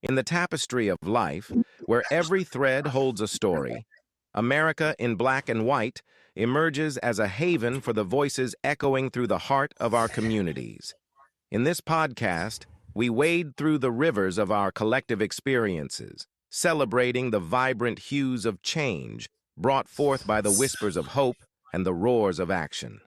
In the tapestry of life, where every thread holds a story, America in Black and White emerges as a haven for the voices echoing through the heart of our communities. In this podcast, we wade through the rivers of our collective experiences, celebrating the vibrant hues of change brought forth by the whispers of hope and the roars of action.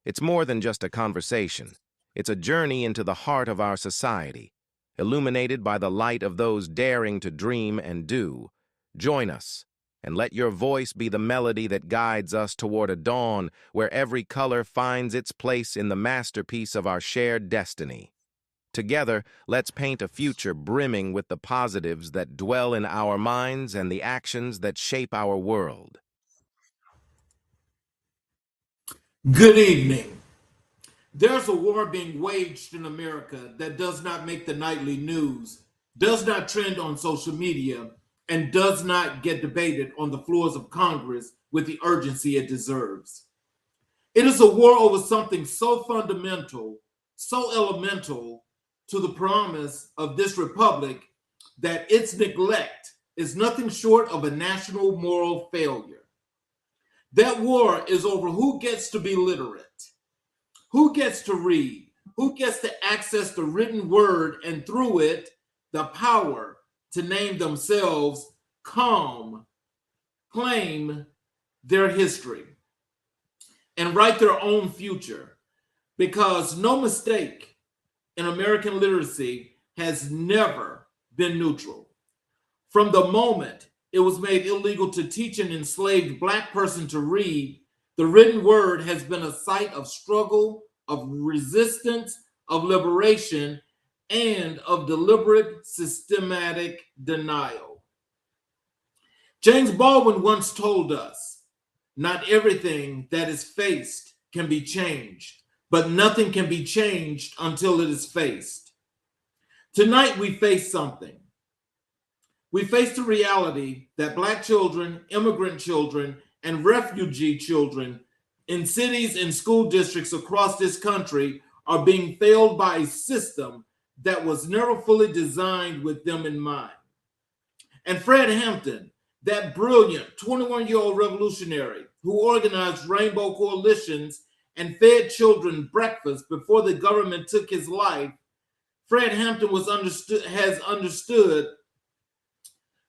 It's more than just a conversation. It's a journey into the heart of our society, illuminated by the light of those daring to dream and do. Join us, and let your voice be the melody that guides us toward a dawn where every color finds its place in the masterpiece of our shared destiny. Together, let's paint a future brimming with the positives that dwell in our minds and the actions that shape our world. Good evening. There's a war being waged in America that does not make the nightly news, does not trend on social media, and does not get debated on the floors of Congress with the urgency it deserves. It is a war over something so fundamental, so elemental to the promise of this republic that its neglect is nothing short of a national moral failure. That war is over who gets to be literate, who gets to read, who gets to access the written word, and through it, the power to name themselves, claim their history, and write their own future. Because no mistake in American literacy has never been neutral. From the moment it was made illegal to teach an enslaved Black person to read, the written word has been a site of struggle, of resistance, of liberation, and of deliberate systematic denial. James Baldwin once told us, "Not everything that is faced can be changed, but nothing can be changed until it is faced." Tonight we face something. We face the reality that Black children, immigrant children, and refugee children in cities and school districts across this country are being failed by a system that was never fully designed with them in mind. And Fred Hampton, that brilliant 21-year-old revolutionary who organized rainbow coalitions and fed children breakfast before the government took his life, Fred Hampton has understood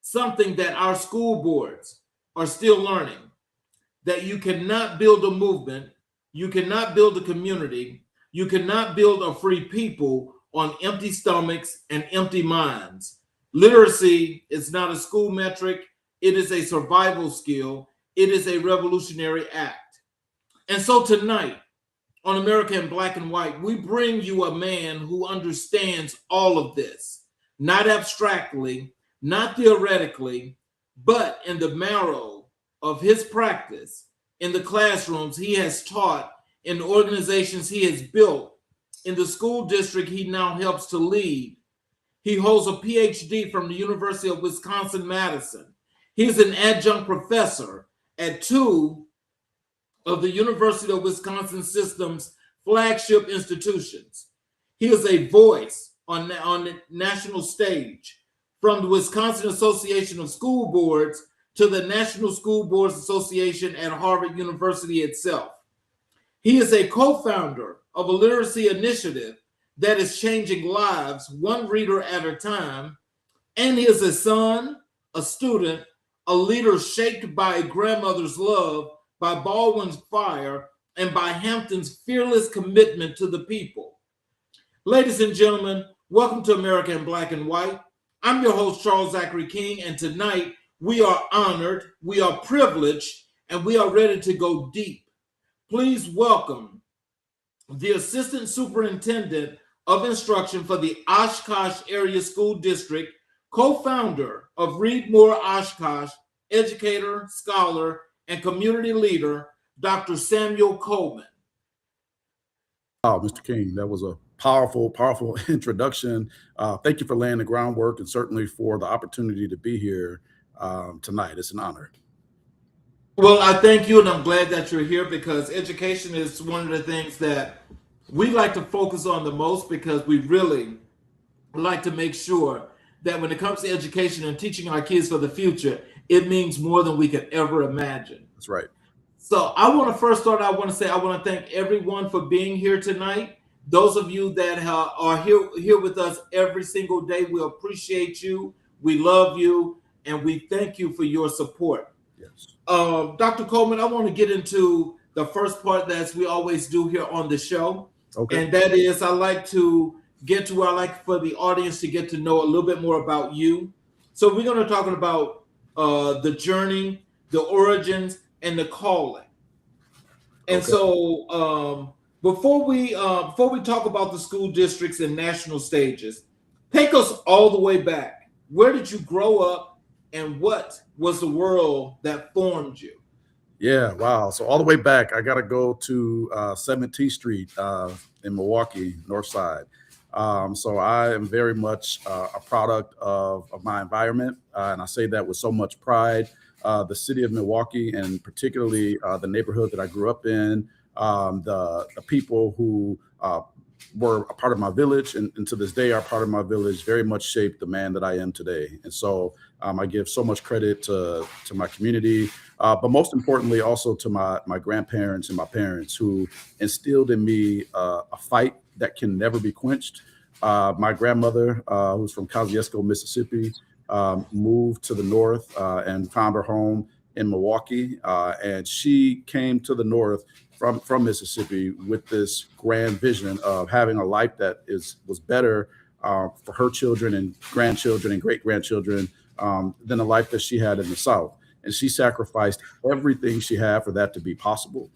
something that our school boards are still learning, that you cannot build a movement, you cannot build a community, you cannot build a free people on empty stomachs and empty minds. Literacy is not a school metric, it is a survival skill, it is a revolutionary act. And so tonight, on America in Black and White, we bring you a man who understands all of this, not abstractly, not theoretically, but in the marrow of his practice, in the classrooms he has taught, in the organizations he has built, in the school district he now helps to lead. He holds a PhD from the University of Wisconsin-Madison. He's an adjunct professor at two of the University of Wisconsin system's flagship institutions. He is a voice on the national stage, from the Wisconsin Association of School Boards to the National School Boards Association at Harvard University itself. He is a co-founder of a literacy initiative that is changing lives one reader at a time, and he is a son, a student, a leader shaped by a grandmother's love, by Baldwin's fire, and by Hampton's fearless commitment to the people. Ladies and gentlemen, welcome to America in Black and White. I'm your host, Charles Zachary King, and tonight we are honored, we are privileged, and we are ready to go deep. Please welcome the Assistant Superintendent of Instruction for the Oshkosh Area School District, co-founder of Read More Oshkosh, educator, scholar, and community leader, Dr. Samuel Coleman. Wow, Mr. King, that was a powerful introduction. Thank you for laying the groundwork and certainly for the opportunity to be here tonight. It's an honor. Well, I thank you, and I'm glad that you're here because education is one of the things that we like to focus on the most because we really like to make sure that when it comes to education and teaching our kids for the future, it means more than we could ever imagine. That's right. So I want to first start, I want to thank everyone for being here tonight. Those of you that are here with us every single day, we appreciate you. We love you, and we thank you for your support. Yes. Dr. Coleman, I want to get into the first part that we always do here on the show. Okay. And that is, I like to get to where I like for the audience to get to know a little bit more about you. So we're going to talk about the journey, the origins, and the calling. And Okay. so before we talk about the school districts and national stages, take us all the way back. Where did you grow up, and what was the world that formed you? Yeah, wow. So all the way back, I got to go to 17th Street in Milwaukee, North Side. So I am very much a product of my environment, and I say that with so much pride. The city of Milwaukee, and particularly the neighborhood that I grew up in, the people who were a part of my village and to this day are part of my village, very much shaped the man that I am today. And so I give so much credit to my community, but most importantly also to my grandparents and my parents, who instilled in me a fight that can never be quenched. My grandmother, who's from Kosciuszko, Mississippi, moved to the north and found her home in Milwaukee, and she came to the north from Mississippi with this grand vision of having a life that was better for her children and grandchildren and great-grandchildren than the life that she had in the South. And she sacrificed everything she had for that to be possible.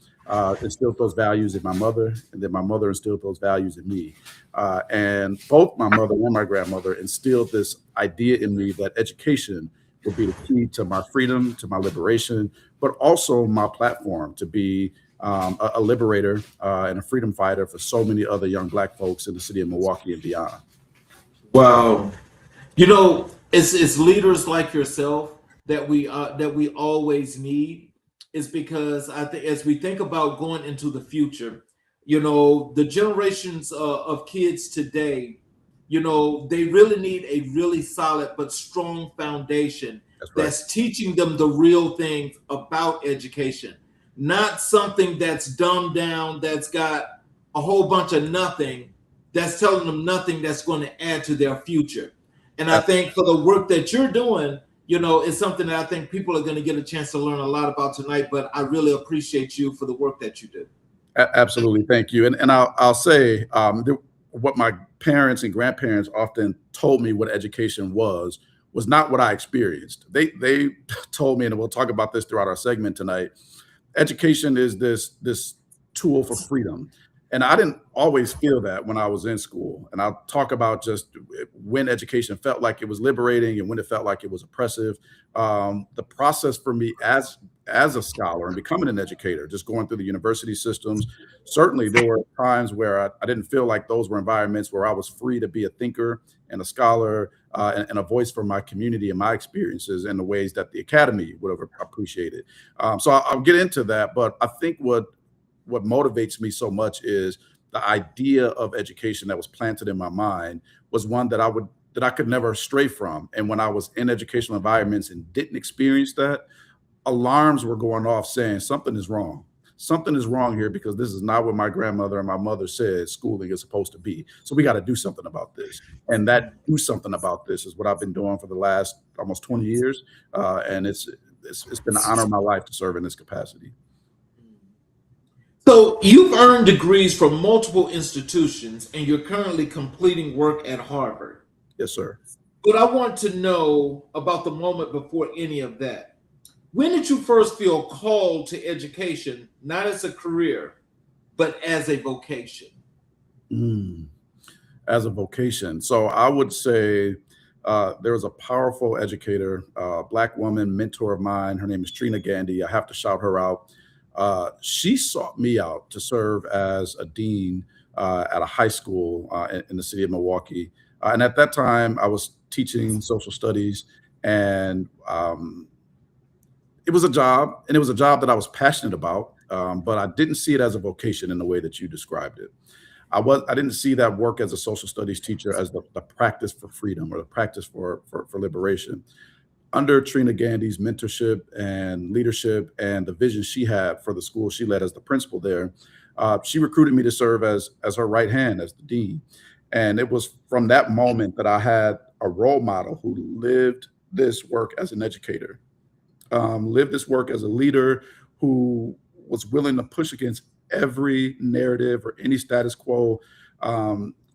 Instilled those values in my mother, and then my mother instilled those values in me. And both my mother and my grandmother instilled this idea in me that education would be the key to my freedom, to my liberation, but also my platform to be a liberator and a freedom fighter for so many other young Black folks in the city of Milwaukee and beyond. Wow. You know, it's leaders like yourself that we always need, is because I think as we think about going into the future, you know, the generations of kids today, you know, they really need a really solid but strong foundation that's teaching them the real things about education, not something that's dumbed down, that's got a whole bunch of nothing, that's telling them nothing that's going to add to their future. And I think for the work that you're doing, you know, it's something that I think people are going to get a chance to learn a lot about tonight, but I really appreciate you for the work that you do. Absolutely. Thank you. And I'll say what my parents and grandparents often told me what education was not what I experienced. They told me, and we'll talk about this throughout our segment tonight, education is this tool for freedom. And I didn't always feel that when I was in school. And I'll talk about just when education felt like it was liberating and when it felt like it was oppressive. The process for me as a scholar and becoming an educator, just going through the university systems, certainly there were times where I didn't feel like those were environments where I was free to be a thinker and a scholar and a voice for my community and my experiences in the ways that the academy would have appreciated. So I'll get into that. But I think what motivates me so much is the idea of education that was planted in my mind was one that I could never stray from. And when I was in educational environments and didn't experience that, alarms were going off saying something is wrong. Something is wrong here, because this is not what my grandmother and my mother said schooling is supposed to be. So we got to do something about this. And that do something about this is what I've been doing for the last almost 20 years. And it's been an honor of my life to serve in this capacity. So you've earned degrees from multiple institutions, and you're currently completing work at Harvard. Yes, sir. But I want to know about the moment before any of that. When did you first feel called to education, not as a career, but as a vocation? As a vocation. So I would say there was a powerful educator, Black woman, mentor of mine. Her name is Trina Gandy. I have to shout her out. She sought me out to serve as a dean at a high school in the city of Milwaukee. And at that time, I was teaching social studies, and it was a job, and it was a job that I was passionate about, but I didn't see it as a vocation in the way that you described it. I didn't see that work as a social studies teacher as the practice for freedom or the practice for liberation. Under Trina Gandy's mentorship and leadership and the vision she had for the school she led as the principal there, she recruited me to serve as her right hand, as the dean. And it was from that moment that I had a role model who lived this work as an educator, lived this work as a leader, who was willing to push against every narrative or any status quo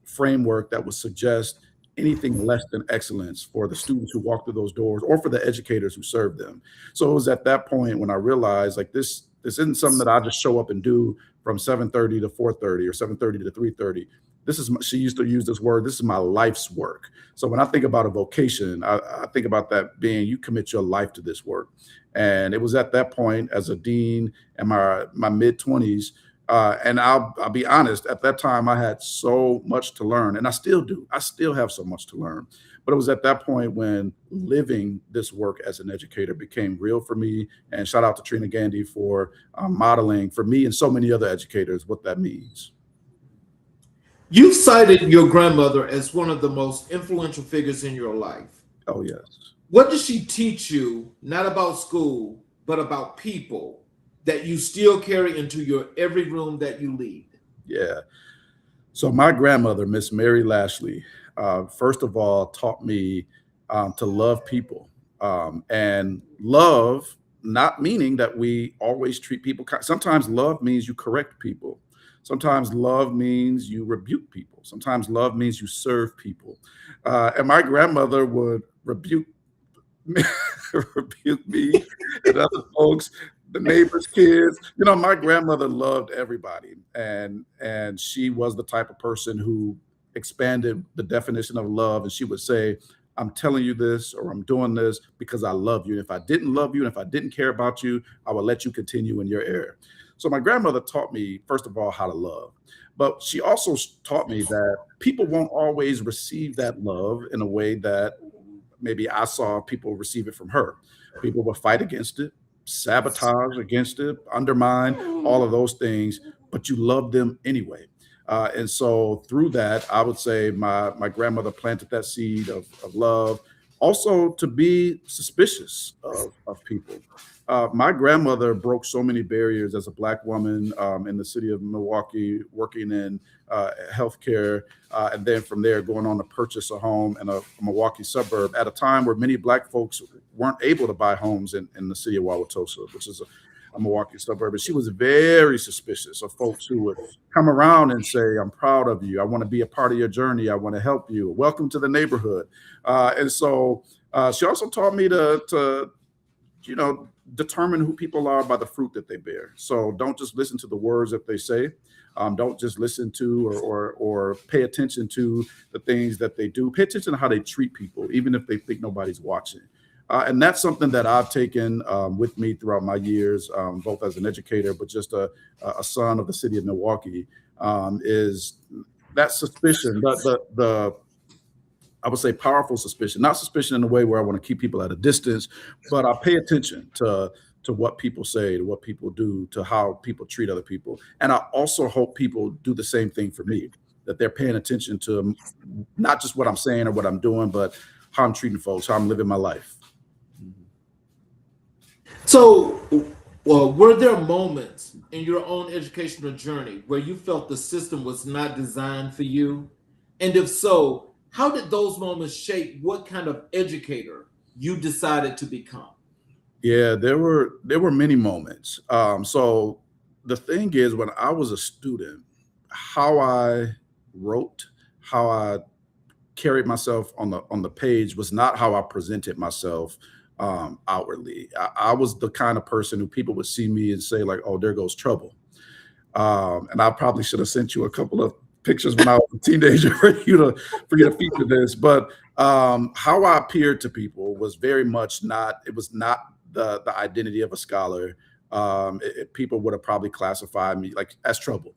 framework that would suggest anything less than excellence for the students who walk through those doors or for the educators who serve them. So it was at that point when I realized, like, this isn't something that I just show up and do from 7:30 to 4:30 or 7:30 to 3:30. This is, she used to use this word, this is my life's work. So when I think about a vocation, I think about that being, you commit your life to this work. And it was at that point, as a dean in my mid-20s, and I'll be honest, at that time I had so much to learn, and I still do. I still have so much to learn. But it was at that point when living this work as an educator became real for me. And shout out to Trina Gandy for modeling for me and so many other educators what that means. You cited your grandmother as one of the most influential figures in your life. Oh, yes. What did she teach you, not about school, but about people, that you still carry into your every room that you lead? Yeah. So my grandmother, Miss Mary Lashley, first of all, taught me to love people, and love, not meaning that we always treat people. Sometimes love means you correct people. Sometimes love means you rebuke people. Sometimes love means you serve people. And my grandmother would rebuke me, rebuke me and other folks, the neighbors' kids. You know, my grandmother loved everybody. And she was the type of person who expanded the definition of love. And she would say, I'm telling you this, or I'm doing this because I love you. And if I didn't love you, and if I didn't care about you, I would let you continue in your error. So my grandmother taught me, first of all, how to love. But she also taught me that people won't always receive that love in a way that maybe I saw people receive it from her. People will fight against it, sabotage against it, undermine, all of those things, but you love them anyway. And so through that, I would say my grandmother planted that seed of love. Also, to be suspicious of people. My grandmother broke so many barriers as a Black woman in the city of Milwaukee, working in healthcare, and then from there going on to purchase a home in a Milwaukee suburb at a time where many Black folks weren't able to buy homes in the city of Wauwatosa, which is a Milwaukee suburb. And she was very suspicious of folks who would come around and say, I'm proud of you. I want to be a part of your journey. I want to help you. Welcome to the neighborhood. And so she also taught me to determine who people are by the fruit that they bear. So don't just listen to the words that they say. Don't just listen to or pay attention to the things that they do. Pay attention to how they treat people, even if they think nobody's watching. And that's something that I've taken with me throughout my years, both as an educator, but just a son of the city of Milwaukee, is that suspicion, the I would say powerful suspicion, not suspicion in a way where I want to keep people at a distance, but I pay attention to what people say, to what people do, to how people treat other people. And I also hope people do the same thing for me, that they're paying attention to not just what I'm saying or what I'm doing, but how I'm treating folks, how I'm living my life. So, were there moments in your own educational journey where you felt the system was not designed for you? And if so, how did those moments shape what kind of educator you decided to become? Yeah, there were many moments. So the thing is, when I was a student, how I wrote, how I carried myself on the page was not how I presented myself outwardly. I was the kind of person who people would see me and say, like, oh, there goes trouble. And I probably should have sent you a couple of pictures when I was a teenager for you to feature this. But how I appeared to people was very much it was not the identity of a scholar. People would have probably classified me like as trouble.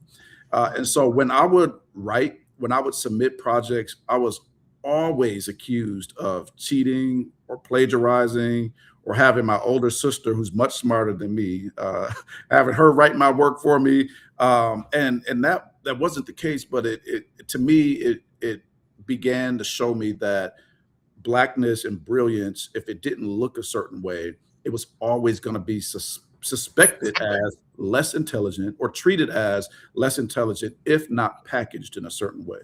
And so when I would write, when I would submit projects, I was always accused of cheating or plagiarizing or having my older sister, who's much smarter than me, having her write my work for me. And that wasn't the case, but it to me, it began to show me that blackness and brilliance, if it didn't look a certain way, it was always going to be suspected as less intelligent or treated as less intelligent, if not packaged in a certain way.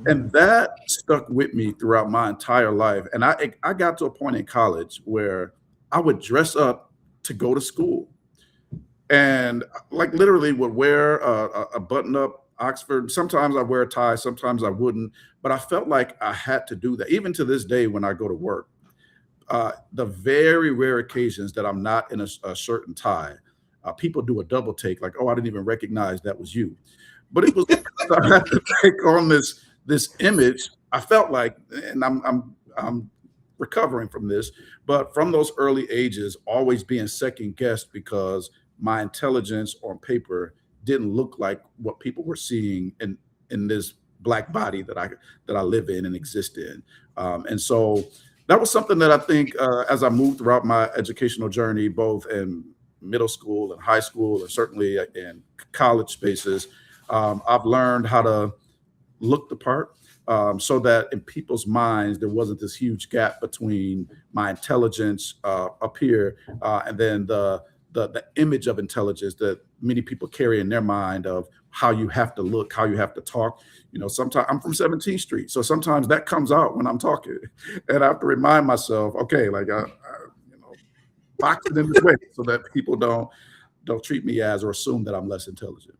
And that stuck with me throughout my entire life. And I got to a point in college where I would dress up to go to school, and like literally would wear a button-up Oxford. Sometimes I wear a tie, sometimes I wouldn't, but I felt like I had to do that. Even to this day, when I go to work, the very rare occasions that I'm not in a shirt and tie, people do a double take, like, "Oh, I didn't even recognize that was you." But it was I had to take on this image. I felt like, and I'm recovering from this, but from those early ages, always being second guessed because my intelligence on paper didn't look like what people were seeing in this black body that I live in and exist in. And so that was something that I think as I moved throughout my educational journey, both in middle school and high school, and certainly in college spaces, I've learned how to look the part, so that in people's minds, there wasn't this huge gap between my intelligence up here and then the image of intelligence that many people carry in their mind of how you have to look, how you have to talk. You know, sometimes I'm from 17th Street, so sometimes that comes out when I'm talking, and I have to remind myself, okay, like box it in this way so that people don't treat me as or assume that I'm less intelligent.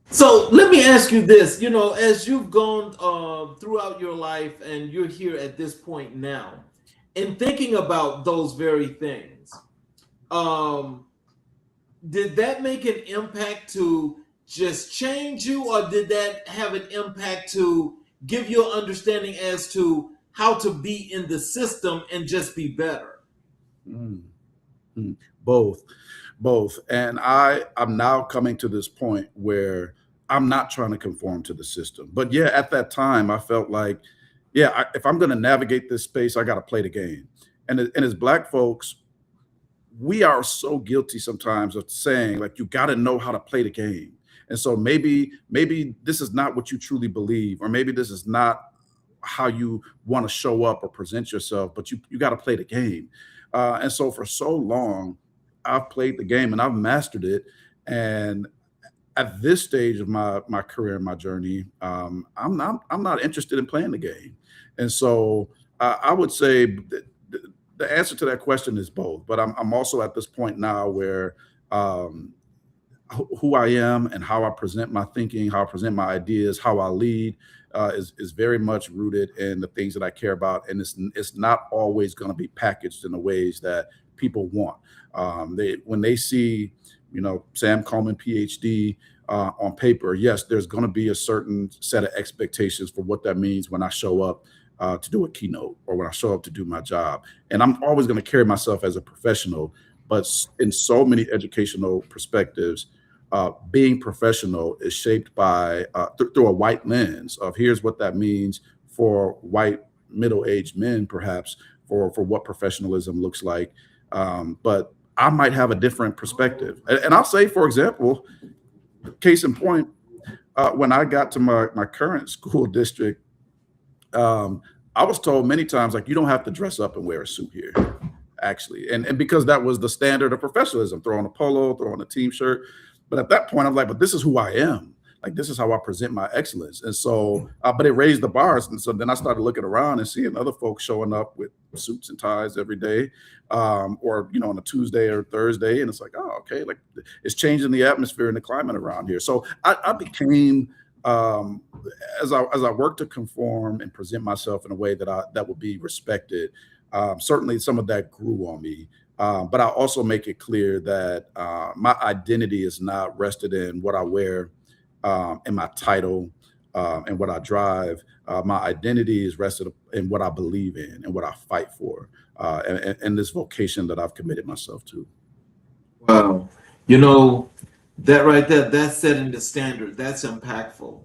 So let me ask you this, as you've gone throughout your life and you're here at this point now, and thinking about those very things, did that make an impact to just change you, or did that have an impact to give you an understanding as to how to be in the system and just be better? Both. And I'm now coming to this point where I'm not trying to conform to the system. But yeah, at that time, I felt like, if I'm going to navigate this space, I got to play the game. And as Black folks, we are so guilty sometimes of saying, like, you got to know how to play the game. And so maybe this is not what you truly believe, or maybe this is not how you want to show up or present yourself, but you got to play the game. And so for so long, I've played the game and I've mastered it. And at this stage of my career and my journey, I'm not interested in playing the game. And so I would say the answer to that question is both. But I'm also at this point now where who I am and how I present my thinking, how I present my ideas, how I lead is very much rooted in the things that I care about. And it's not always going to be packaged in the ways that people want. When they see, Sam Coleman, PhD on paper, yes, there's going to be a certain set of expectations for what that means when I show up to do a keynote or when I show up to do my job. And I'm always going to carry myself as a professional, but in so many educational perspectives, being professional is shaped by through a white lens of here's what that means for white middle-aged men, perhaps for what professionalism looks like. But I might have a different perspective. And I'll say, for example, case in point, when I got to my current school district, I was told many times, like, you don't have to dress up and wear a suit here, actually. And because that was the standard of professionalism, throw on a polo, throw on a team shirt. But at that point, I'm like, but this is who I am. Like, this is how I present my excellence. And so, but it raised the bars. And so then I started looking around and seeing other folks showing up with suits and ties every day, or, on a Tuesday or Thursday. And it's like, oh, okay, like it's changing the atmosphere and the climate around here. So I became, as I worked to conform and present myself in a way that would be respected, certainly some of that grew on me. But I also make it clear that my identity is not rested in what I wear and my title and what I drive. My identity is rested in what I believe in and what I fight for, and this vocation that I've committed myself to. Wow. That right there, that's setting the standard. That's impactful,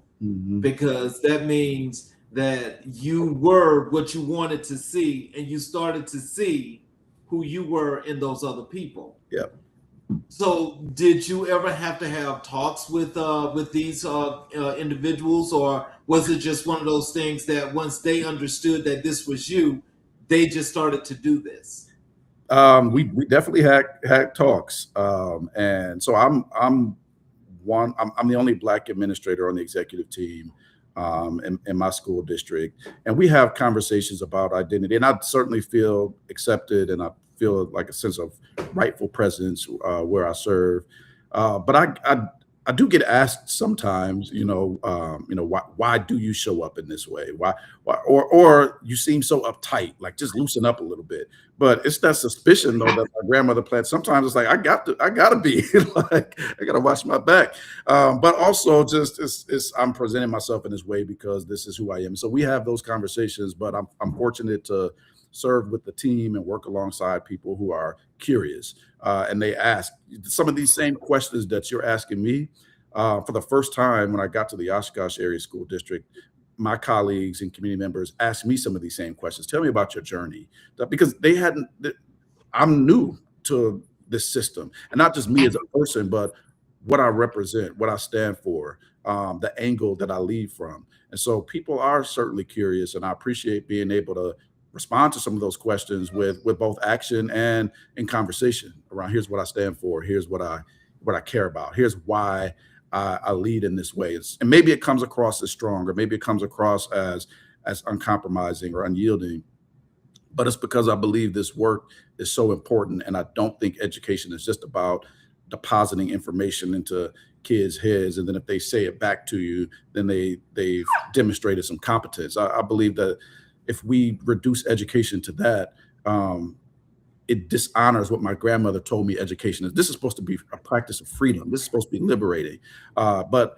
because that means that you were what you wanted to see, and you started to see who you were in those other people. Yep. So, did you ever have to have talks with these individuals, or was it just one of those things that once they understood that this was you, they just started to do this? We definitely had talks, and so I'm the only Black administrator on the executive team in my school district, and we have conversations about identity. And I certainly feel accepted, and I feel like a sense of rightful presence where I serve. But I do get asked sometimes, why do you show up in this way? Why, or you seem so uptight, like just loosen up a little bit. But it's that suspicion though that my grandmother planted. Sometimes it's like I gotta be like I gotta watch my back. But also just I'm presenting myself in this way because this is who I am. So we have those conversations, but I'm fortunate to serve with the team and work alongside people who are curious. And they ask some of these same questions that you're asking me. For the first time when I got to the Oshkosh area school district, my colleagues and community members asked me some of these same questions. Tell me about your journey. Because they hadn't, I'm new to this system, and not just me as a person, but what I represent, what I stand for, the angle that I lead from. And so people are certainly curious, and I appreciate being able to respond to some of those questions with both action and in conversation around here's what I stand for, here's what I care about, here's why I lead in this way. And maybe it comes across as strong, or maybe it comes across as uncompromising or unyielding, but it's because I believe this work is so important. And I don't think education is just about depositing information into kids' heads, and then if they say it back to you, then they've demonstrated some competence. I believe that if we reduce education to that, it dishonors what my grandmother told me education is. This is supposed to be a practice of freedom. This is supposed to be liberating. But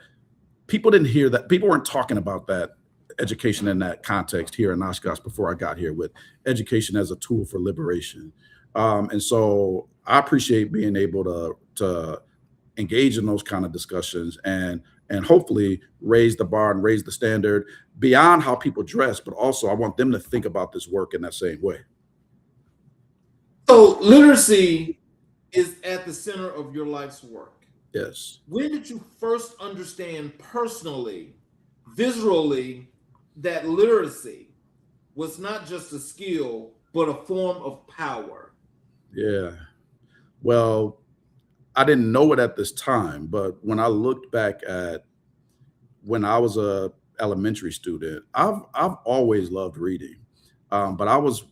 people didn't hear that. People weren't talking about that education in that context here in Oshkosh before I got here, with education as a tool for liberation. And so I appreciate being able to engage in those kind of discussions and hopefully raise the bar and raise the standard beyond how people dress, but also I want them to think about this work in that same way. So, literacy is at the center of your life's work. Yes. When did you first understand personally, visually, that literacy was not just a skill, but a form of power? Yeah. Well, I didn't know it at this time, but when I looked back at when I was a elementary student, I've always loved reading. But I was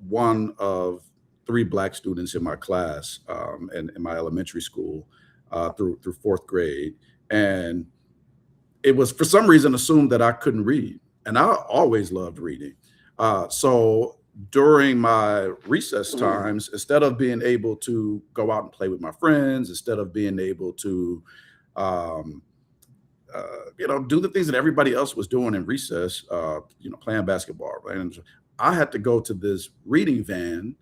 one of three Black students in my class in my elementary school through fourth grade, and it was for some reason assumed that I couldn't read, and I always loved reading. So during my recess times, instead of being able to go out and play with my friends, instead of being able to um, do the things that everybody else was doing in recess, playing basketball, right? And I had to go to this reading van,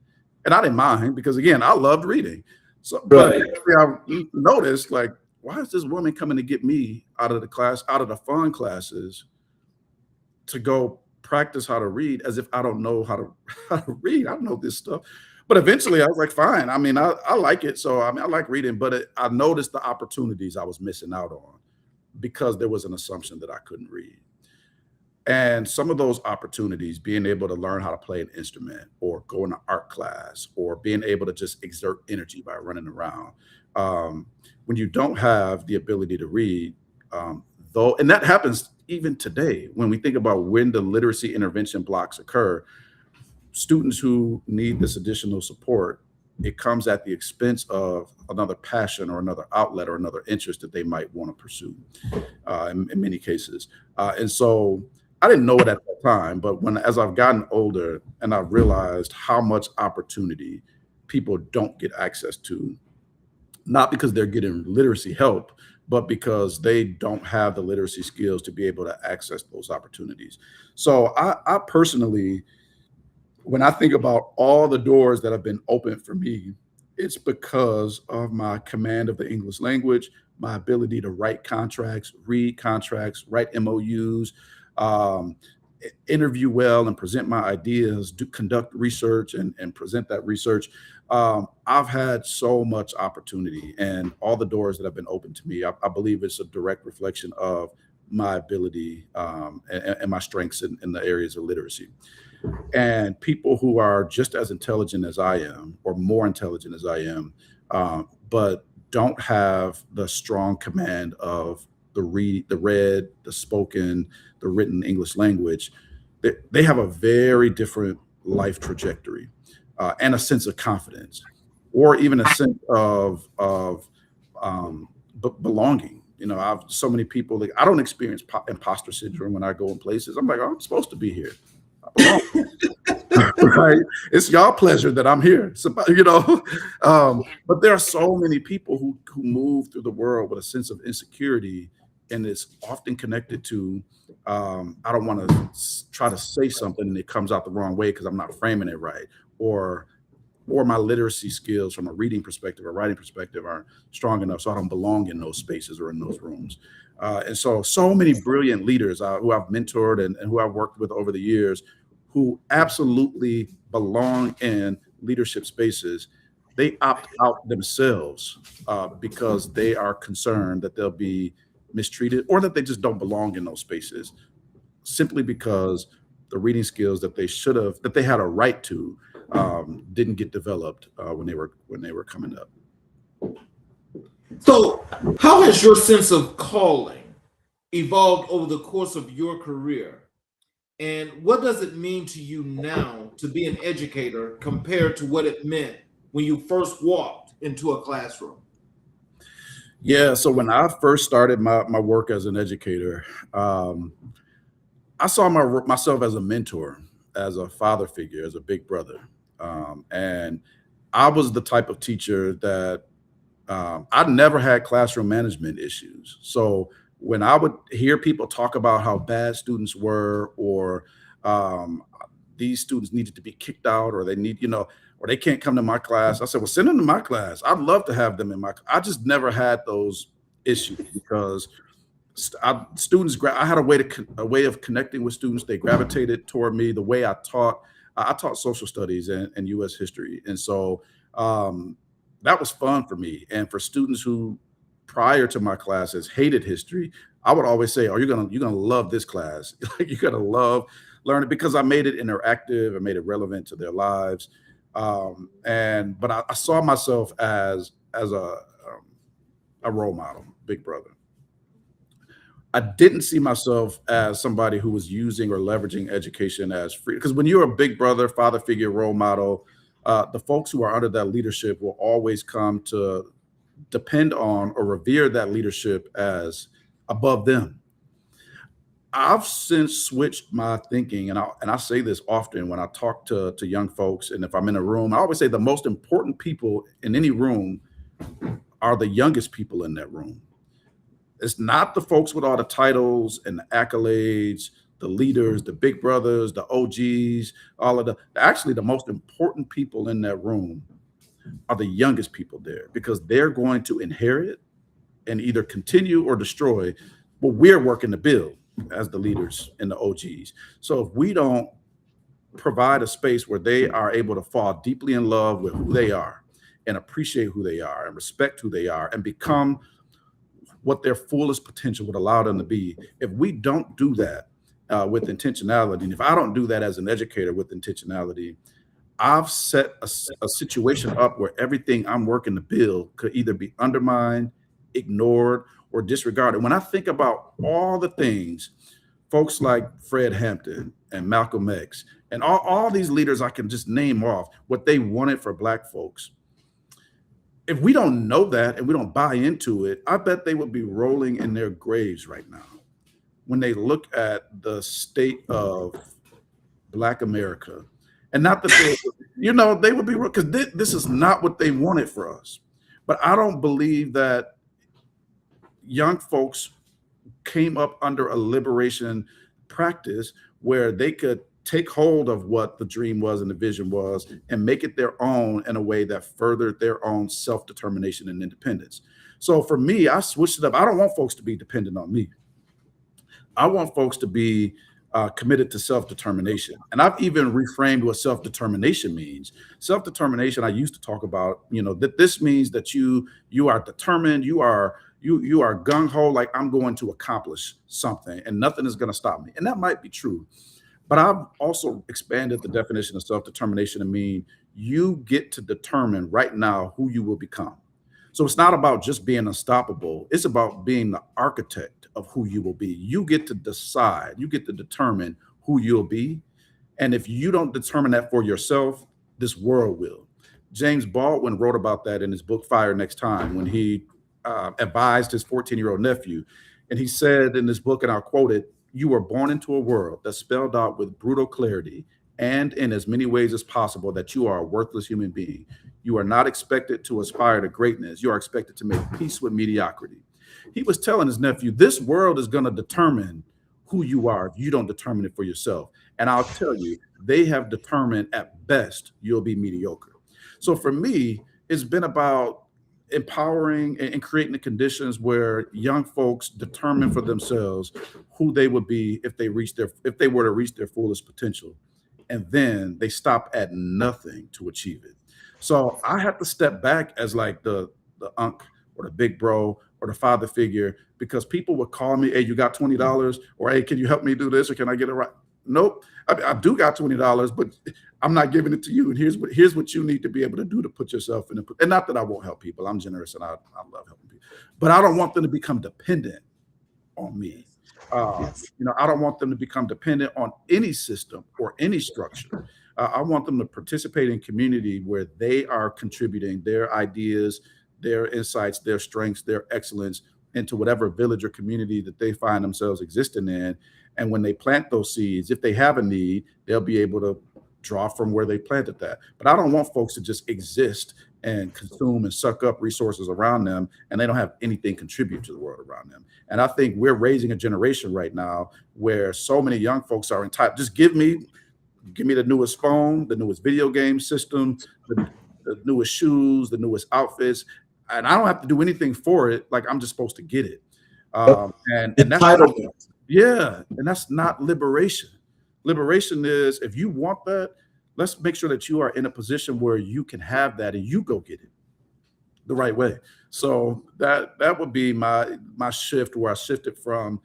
and I didn't mind because again, I loved reading. So, but Right. I noticed, like, why is this woman coming to get me out of the class, out of the fun classes, to go practice how to read, as if I don't know how to how to read? I don't know this stuff. But eventually, I was like, fine. I mean, I like it, so I mean, I like reading, but I noticed the opportunities I was missing out on because there was an assumption that I couldn't read. And some of those opportunities, being able to learn how to play an instrument or go into art class or being able to just exert energy by running around. When you don't have the ability to read, though, and that happens even today, when we think about when the literacy intervention blocks occur, students who need this additional support, it comes at the expense of another passion or another outlet or another interest that they might want to pursue in many cases. And so I didn't know it at that time, but as I've gotten older and I've realized how much opportunity people don't get access to, not because they're getting literacy help, but because they don't have the literacy skills to be able to access those opportunities. So I personally, when I think about all the doors that have been opened for me, it's because of my command of the English language, my ability to write contracts, read contracts, write MOUs, um, interview well and present my ideas, conduct research and present that research. I've had so much opportunity, and all the doors that have been open to me, I believe it's a direct reflection of my ability and my strengths in the areas of literacy. And people who are just as intelligent as I am, or more intelligent as I am, but don't have the strong command of the read, the spoken, the written English language, they have a very different life trajectory and a sense of confidence, or even a sense of belonging. You know, I've so many people, like, I don't experience imposter syndrome when I go in places. I'm like, oh, I'm supposed to be here. I belong. Right? It's y'all pleasure that I'm here. So, you know, but there are so many people who move through the world with a sense of insecurity, and it's often connected to I don't want to try to say something and it comes out the wrong way because I'm not framing it right, or my literacy skills from a reading perspective or writing perspective aren't strong enough, so I don't belong in those spaces or in those rooms. And so many brilliant leaders who I've mentored and who I've worked with over the years, who absolutely belong in leadership spaces, they opt out themselves because they are concerned that they'll be mistreated, or that they just don't belong in those spaces, simply because the reading skills that they had a right to didn't get developed when they were coming up. So how has your sense of calling evolved over the course of your career? And what does it mean to you now to be an educator compared to what it meant when you first walked into a classroom? Yeah, so when I first started my work as an educator, I saw myself as a mentor, as a father figure, as a big brother. And I was the type of teacher that I never had classroom management issues. So when I would hear people talk about how bad students were, or these students needed to be kicked out, or they need, or they can't come to my class, I said, well, send them to my class. I'd love to have them in my. I just never had those issues because I had a way of connecting with students. They gravitated toward me. The way I taught social studies and U.S. history, and so that was fun for me. And for students who, prior to my classes, hated history, I would always say, "Oh, you're gonna love this class. You're gonna love learning," because I made it interactive. I made it relevant to their lives. But I saw myself as a role model, big brother. I didn't see myself as somebody who was using or leveraging education as free, because when you're a big brother, father figure, role model, the folks who are under that leadership will always come to depend on or revere that leadership as above them. I've since switched my thinking, and I say this often when I talk to young folks, and if I'm in a room, I always say the most important people in any room are the youngest people in that room. It's not the folks with all the titles and the accolades, the leaders, the big brothers, the OGs, actually the most important people in that room are the youngest people there, because they're going to inherit and either continue or destroy what we're working to build as the leaders and the OGs. So if we don't provide a space where they are able to fall deeply in love with who they are and appreciate who they are and respect who they are and become what their fullest potential would allow them to be, if we don't do that with intentionality, and if I don't do that as an educator with intentionality, I've set a situation up where everything I'm working to build could either be undermined, ignored, or disregarded. When I think about all the things folks like Fred Hampton and Malcolm X and all these leaders I can just name off, what they wanted for Black folks, if we don't know that and we don't buy into it, I bet they would be rolling in their graves right now when they look at the state of Black America. And not that they would be, because this is not what they wanted for us. But I don't believe that young folks came up under a liberation practice where they could take hold of what the dream was and the vision was and make it their own in a way that furthered their own self-determination and independence. So for me, I switched it up. I don't want folks to be dependent on me. I want folks to be committed to self-determination. And I've even reframed what self-determination means. Self-determination, I used to talk about, that this means that you are determined, you are gung-ho, like I'm going to accomplish something and nothing is going to stop me. And that might be true. But I've also expanded the definition of self-determination to mean you get to determine right now who you will become. So it's not about just being unstoppable. It's about being the architect of who you will be. You get to decide, you get to determine who you'll be. And if you don't determine that for yourself, this world will. James Baldwin wrote about that in his book, Fire Next Time, when he advised his 14-year-old nephew. And he said in this book, and I'll quote it, "You were born into a world that's spelled out with brutal clarity and in as many ways as possible that you are a worthless human being. You are not expected to aspire to greatness. You are expected to make peace with mediocrity." He was telling his nephew, this world is going to determine who you are if you don't determine it for yourself. And I'll tell you, they have determined at best you'll be mediocre. So for me, it's been about empowering and creating the conditions where young folks determine for themselves who they would be if they were to reach their fullest potential. And then they stop at nothing to achieve it. So I have to step back as like the unc or the big bro or the father figure, because people would call me, "Hey, you got $20?" Or, "Hey, can you help me do this?" Or, "Can I get it right?" Nope. I do got $20, but I'm not giving it to you. And here's what you need to be able to do to put yourself in a, and not that I won't help people. I'm generous and I love helping people, but I don't want them to become dependent on me. I don't want them to become dependent on any system or any structure. I want them to participate in community where they are contributing their ideas, their insights, their strengths, their excellence into whatever village or community that they find themselves existing in. And when they plant those seeds, if they have a need, they'll be able to draw from where they planted that. But I don't want folks to just exist and consume and suck up resources around them, and they don't have anything contribute to the world around them. And I think we're raising a generation right now where so many young folks are entitled. Just give me the newest phone, the newest video game system, the newest shoes, the newest outfits, and I don't have to do anything for it. Like, I'm just supposed to get it. And that's and that's not liberation. Liberation is, if you want that, let's make sure that you are in a position where you can have that and you go get it the right way. So that would be my shift, where I shifted from,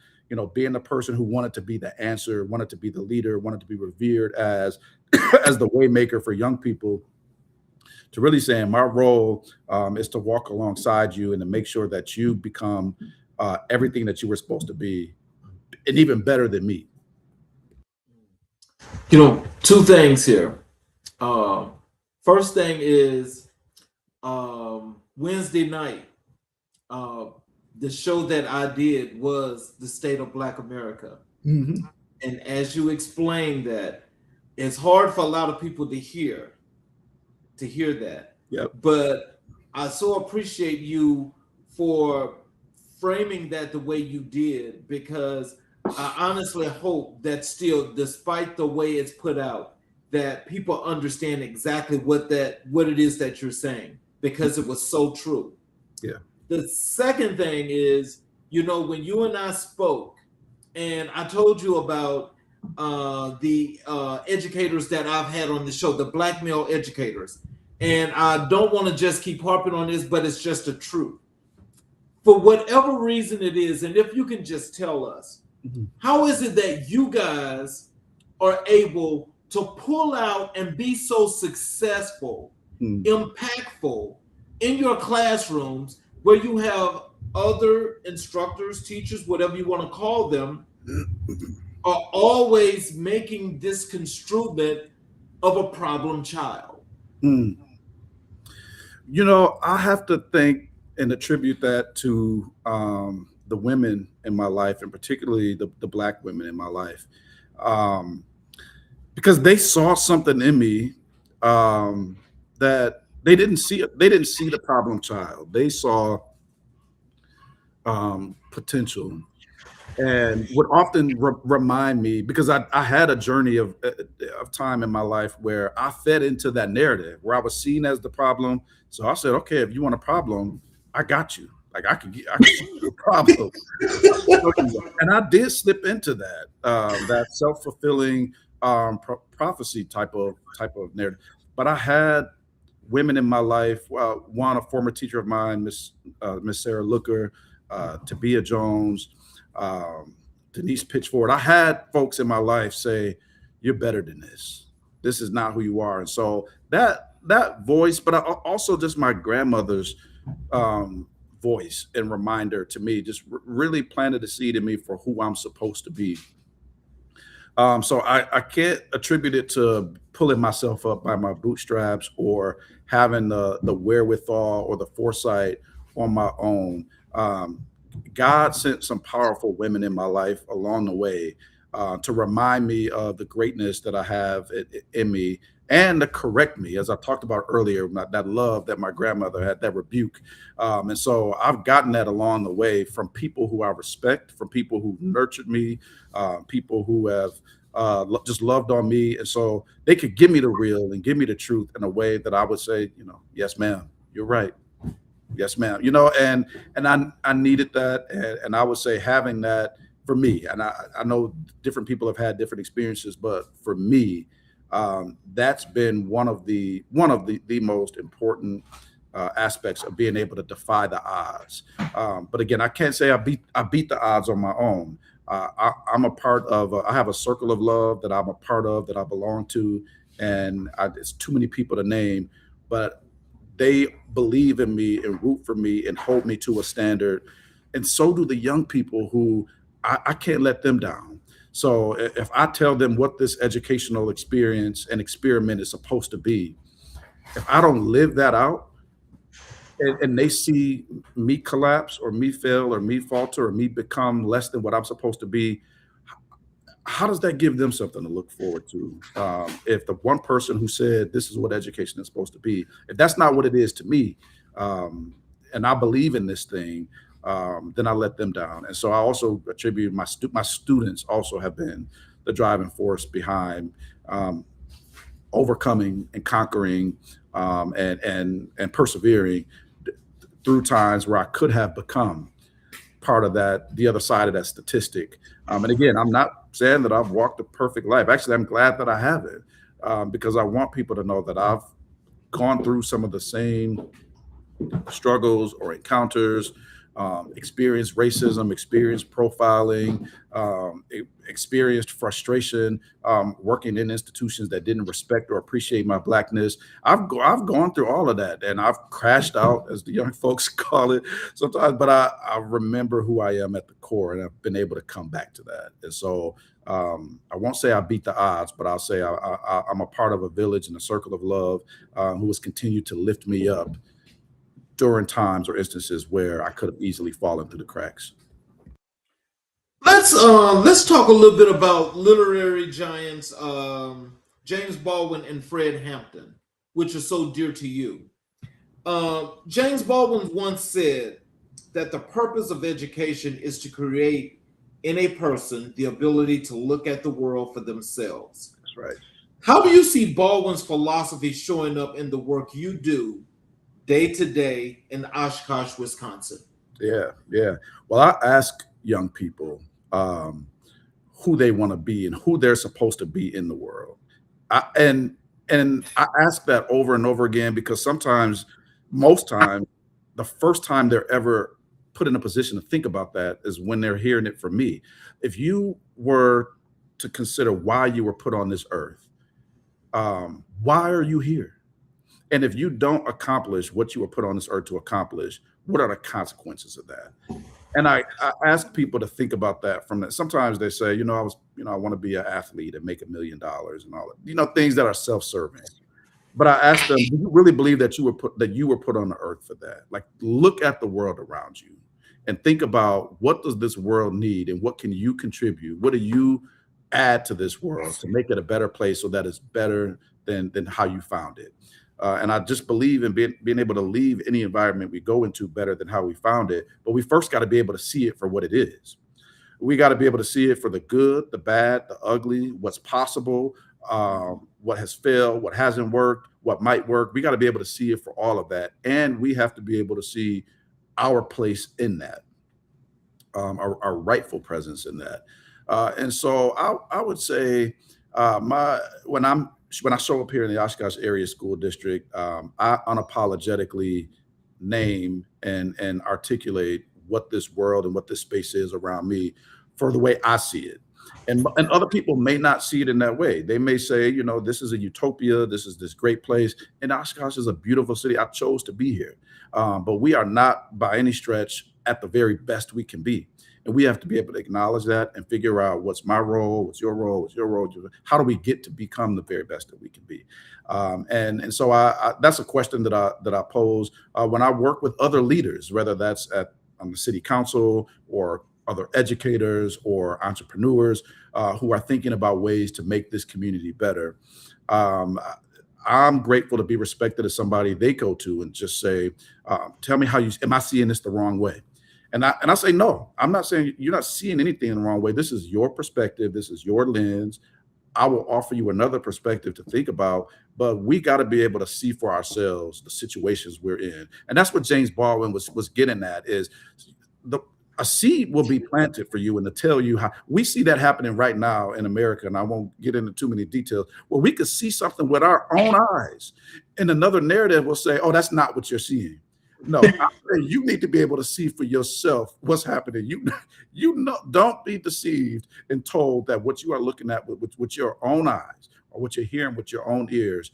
being the person who wanted to be the answer, wanted to be the leader, wanted to be revered as the way maker for young people, to really saying my role is to walk alongside you and to make sure that you become everything that you were supposed to be, and even better than me. Two things here. First thing is Wednesday night, the show that I did was The State of Black America. Mm-hmm. And as you explained that, it's hard for a lot of people to hear that. Yep. But I so appreciate you for framing that the way you did, because I honestly hope that still, despite the way it's put out, that people understand exactly what it is that you're saying, because it was so true. Yeah. The second thing is, when you and I spoke, and I told you about the educators that I've had on the show, the Black male educators, and I don't want to just keep harping on this, but it's just the truth. For whatever reason it is, and if you can just tell us, how is it that you guys are able to pull out and be so successful, impactful in your classrooms, where you have other instructors, teachers, whatever you want to call them, are always making this construment of a problem child? I have to think and attribute that to the women in my life, and particularly the Black women in my life, because they saw something in me that they didn't see. They didn't see the problem child. They saw potential, and would often remind me, because I had a journey of time in my life where I fed into that narrative, where I was seen as the problem. So I said, okay, if you want a problem, I got you. Like I could solve your problem. And I did slip into that that self-fulfilling prophecy type of narrative. But I had women in my life. One, a former teacher of mine, Miss Sarah Looker, Tabia Jones, Denise Pitchford. I had folks in my life say, "You're better than this. This is not who you are." And so that voice, but also just my grandmother's voice and reminder to me, just really planted a seed in me for who I'm supposed to be. So I can't attribute it to pulling myself up by my bootstraps or having the wherewithal or the foresight on my own. God sent some powerful women in my life along the way to remind me of the greatness that I have in me and to correct me, as I talked about earlier, that love that my grandmother had, that rebuke. And so I've gotten that along the way from people who I respect, from people who nurtured me, people who have just loved on me. And so they could give me the real and give me the truth in a way that I would say, yes, ma'am, you're right. Yes, ma'am. And I needed that. And I would say having that for me, and I know different people have had different experiences, but for me, that's been one of the most important aspects of being able to defy the odds. But again, I can't say I beat the odds on my own. I'm a part of. I have a circle of love that I'm a part of, that I belong to, and it's too many people to name, but they believe in me and root for me and hold me to a standard, and so do the young people who I can't let them down. So if I tell them what this educational experience and experiment is supposed to be, if I don't live that out, and they see me collapse or me fail or me falter or me become less than what I'm supposed to be, how does that give them something to look forward to? If the one person who said this is what education is supposed to be, if that's not what it is to me, and I believe in this thing, then I let them down. And so I also attribute my students also have been the driving force behind overcoming and conquering and persevering through times where I could have become part of the other side of that statistic. And again, I'm not saying that I've walked a perfect life. Actually, I'm glad that I haven't, because I want people to know that I've gone through some of the same struggles or encounters, experienced racism, experienced profiling, experienced frustration, working in institutions that didn't respect or appreciate my Blackness. I've gone through all of that, and I've crashed out, as the young folks call it sometimes, but I remember who I am at the core, and I've been able to come back to that. And so I won't say I beat the odds, but I'll say I'm a part of a village and a circle of love who has continued to lift me up during times or instances where I could have easily fallen through the cracks. Let's talk a little bit about literary giants James Baldwin and Fred Hampton, which are so dear to you. James Baldwin once said that the purpose of education is to create in a person the ability to look at the world for themselves. That's right. How do you see Baldwin's philosophy showing up in the work you do day to day in Oshkosh, Wisconsin? Yeah. Well, I ask young people who they want to be and who they're supposed to be in the world. And I ask that over and over again, because most times, the first time they're ever put in a position to think about that is when they're hearing it from me. If you were to consider why you were put on this earth, why are you here? And if you don't accomplish what you were put on this earth to accomplish, what are the consequences of that? And I ask people to think about that from that. Sometimes they say, I want to be an athlete and make $1 million and all that, things that are self-serving. But I ask them, do you really believe that you were put on the earth for that? Like, look at the world around you and think about, what does this world need and what can you contribute? What do you add to this world to make it a better place so that it's better than how you found it? And I just believe in being able to leave any environment we go into better than how we found it. But we first got to be able to see it for what it is. We got to be able to see it for the good, the bad, the ugly, what's possible, what has failed, what hasn't worked, what might work. We got to be able to see it for all of that. And we have to be able to see our place in that, our rightful presence in that. And so I would say when I show up here in the Oshkosh Area School District, I unapologetically name and articulate what this world and what this space is around me for the way I see it. And other people may not see it in that way. They may say, you know, this is a utopia. This is this great place. And Oshkosh is a beautiful city. I chose to be here. But we are not by any stretch at the very best we can be. And we have to be able to acknowledge that and figure out what's my role, what's your role, what's your role. How do we get to become the very best that we can be? And so that's a question that I pose when I work with other leaders, whether that's on the city council or other educators or entrepreneurs who are thinking about ways to make this community better. I'm grateful to be respected as somebody they go to and just say, tell me am I seeing this the wrong way? And I say, no, I'm not saying you're not seeing anything in the wrong way. This is your perspective. This is your lens. I will offer you another perspective to think about, but we got to be able to see for ourselves the situations we're in. And that's what James Baldwin was getting at is a seed will be planted for you and to tell you how we see that happening right now in America. And I won't get into too many details where we could see something with our own eyes and another narrative will say, oh, that's not what you're seeing. No, you need to be able to see for yourself what's happening. Don't be deceived and told that what you are looking at with your own eyes or what you're hearing with your own ears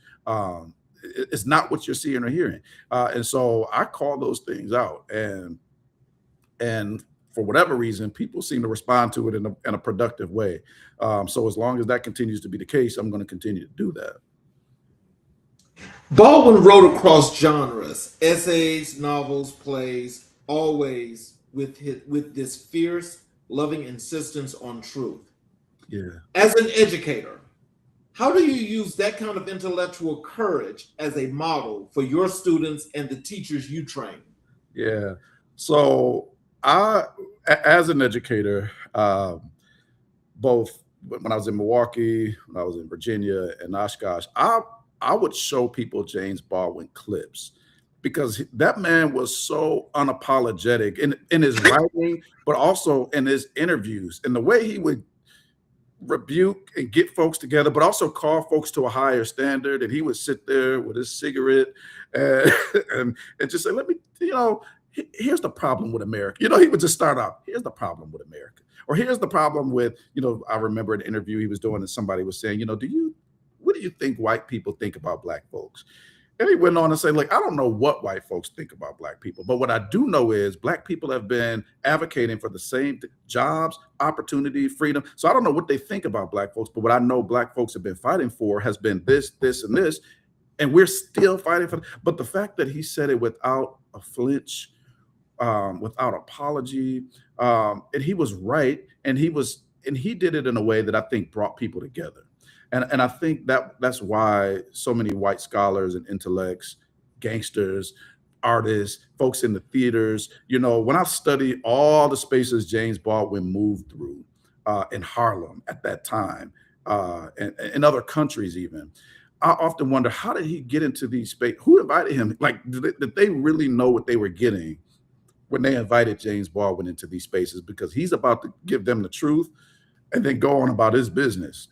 is not what you're seeing or hearing. And so I call those things out. And for whatever reason, people seem to respond to it in a productive way. So as long as that continues to be the case, I'm going to continue to do that. Baldwin wrote across genres, essays, novels, plays, always with this fierce, loving insistence on truth. Yeah. As an educator, how do you use that kind of intellectual courage as a model for your students and the teachers you train? Yeah. So as an educator, both when I was in Milwaukee, when I was in Virginia and Oshkosh, I would show people James Baldwin clips because that man was so unapologetic in his writing, but also in his interviews and the way he would rebuke and get folks together, but also call folks to a higher standard. And he would sit there with his cigarette and just say, here's the problem with America. He would just start out, here's the problem with America. Or here's the problem with, I remember an interview he was doing and somebody was saying, what do you think white people think about Black folks? And he went on to say, I don't know what white folks think about Black people, but what I do know is Black people have been advocating for the same jobs, opportunity, freedom. So I don't know what they think about Black folks, but what I know Black folks have been fighting for has been this, this, and this. And we're still fighting for it. But the fact that he said it without a flinch, without apology, and he was right, and he did it in a way that I think brought people together. And I think that's why so many white scholars and intellects, gangsters, artists, folks in the theaters, when I study all the spaces James Baldwin moved through in Harlem at that time, and in other countries even, I often wonder, how did he get into these spaces? Who invited him? Did they really know what they were getting when they invited James Baldwin into these spaces? Because he's about to give them the truth and then go on about his business.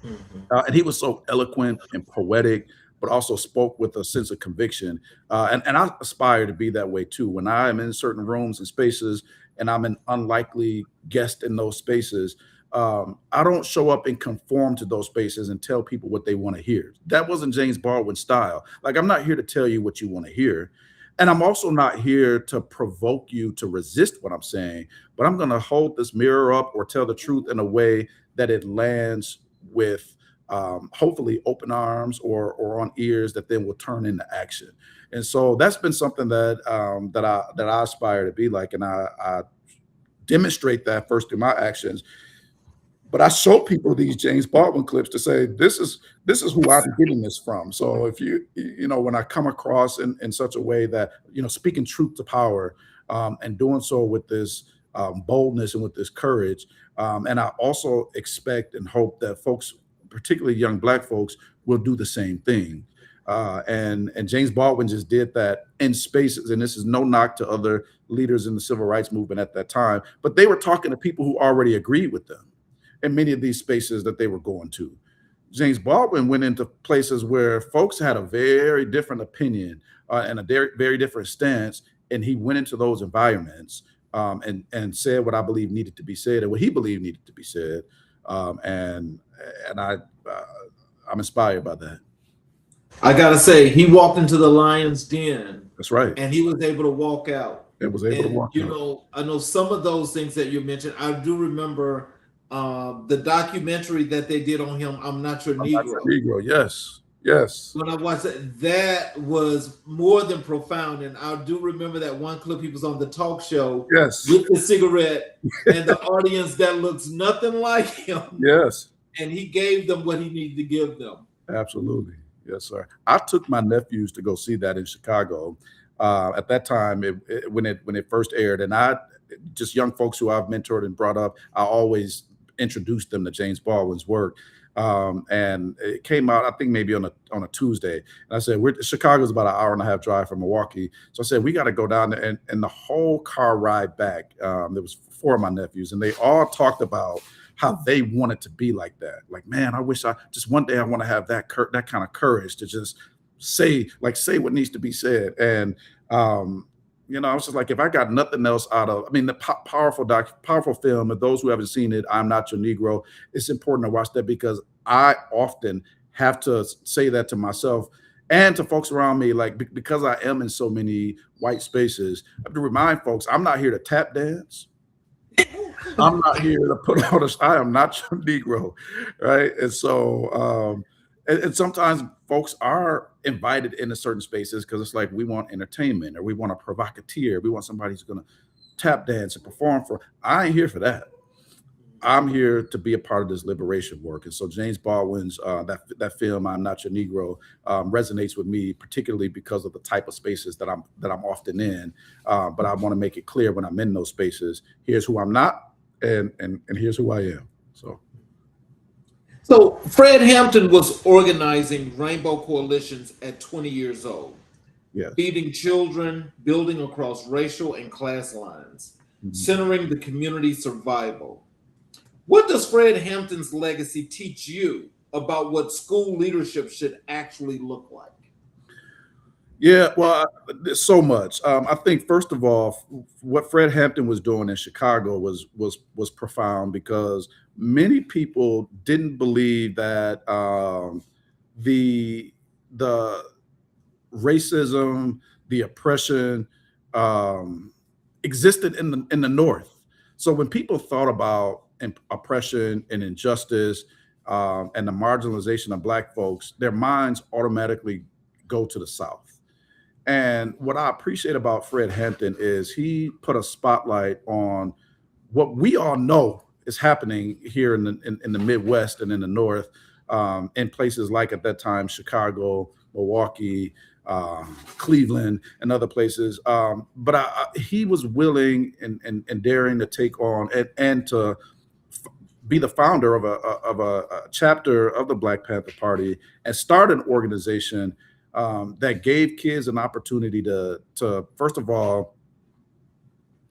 Mm-hmm. And he was so eloquent and poetic, but also spoke with a sense of conviction. And I aspire to be that way too. When I am in certain rooms and spaces and I'm an unlikely guest in those spaces, I don't show up and conform to those spaces and tell people what they want to hear. That wasn't James Baldwin's style. I'm not here to tell you what you want to hear. And I'm also not here to provoke you to resist what I'm saying, but I'm going to hold this mirror up or tell the truth in a way that it lands with hopefully open arms or on ears that then will turn into action. And so that's been something that I aspire to be like, and I demonstrate that first through my actions. But I show people these James Baldwin clips to say, this is who I'm getting this from. So if when I come across in such a way that, speaking truth to power and doing so with this boldness and with this courage. And I also expect and hope that folks, particularly young Black folks, will do the same thing. And James Baldwin just did that in spaces. And this is no knock to other leaders in the civil rights movement at that time, but they were talking to people who already agreed with them in many of these spaces that they were going to. James Baldwin went into places where folks had a very different opinion and a very different stance, and he went into those environments and said what I believe needed to be said and what he believed needed to be said. And I'm inspired by that. I gotta say, he walked into the lion's den. That's right. And he was able to walk out. It was able to walk out. You know, I know some of those things that you mentioned. I do remember the documentary that they did on him, I'm Not Your Negro. Negro, yes. Yes. When I watched it, that was more than profound. And I do remember that one clip, he was on the talk show with the cigarette and the audience that looks nothing like him. Yes. And he gave them what he needed to give them. Absolutely. Yes, sir. I took my nephews to go see that in Chicago. At that time, when it first aired, and just young folks who I've mentored and brought up, I always introduced them to James Baldwin's work. And it came out, I think maybe on a Tuesday. And I said, Chicago's about an hour and a half drive from Milwaukee. So I said, we got to go down there. And the whole car ride back, there was 4 of my nephews, and they all talked about how they wanted to be like that. Like, man, I wish just one day I want to have that kind of courage to just say what needs to be said. And, you know, I was just like, if I got nothing else out of, I mean, the powerful film, and those who haven't seen it, I'm Not Your Negro, it's important to watch that, because I often have to say that to myself and to folks around me, like, because I am in so many white spaces, I have to remind folks, I'm not here to tap dance. I'm not here to put on I am not your Negro, right? And so, and sometimes folks are invited into certain spaces because it's like, we want entertainment, or we want a provocateur. We want somebody who's going to tap dance and perform I ain't here for that. I'm here to be a part of this liberation work. And so James Baldwin's, that film, I'm Not Your Negro, resonates with me, particularly because of the type of spaces that I'm often in. But I want to make it clear when I'm in those spaces, here's who I'm not, and here's who I am. So Fred Hampton was organizing rainbow coalitions at 20 years old, feeding children, building across racial and class lines, centering the community's survival. What does Fred Hampton's legacy teach you about what school leadership should actually look like? Yeah, well, there's so much. I think, first of all, what Fred Hampton was doing in Chicago was profound, because many people didn't believe that the racism, the oppression existed in the North. So when people thought about oppression and injustice and the marginalization of Black folks, their minds automatically go to the South. And what I appreciate about Fred Hampton is he put a spotlight on what we all know is happening here in the Midwest and in the North, in places like, at that time, Chicago, Milwaukee, Cleveland, and other places. But he was willing and daring to take on and to be the founder of a chapter of the Black Panther Party and start an organization that gave kids an opportunity to first of all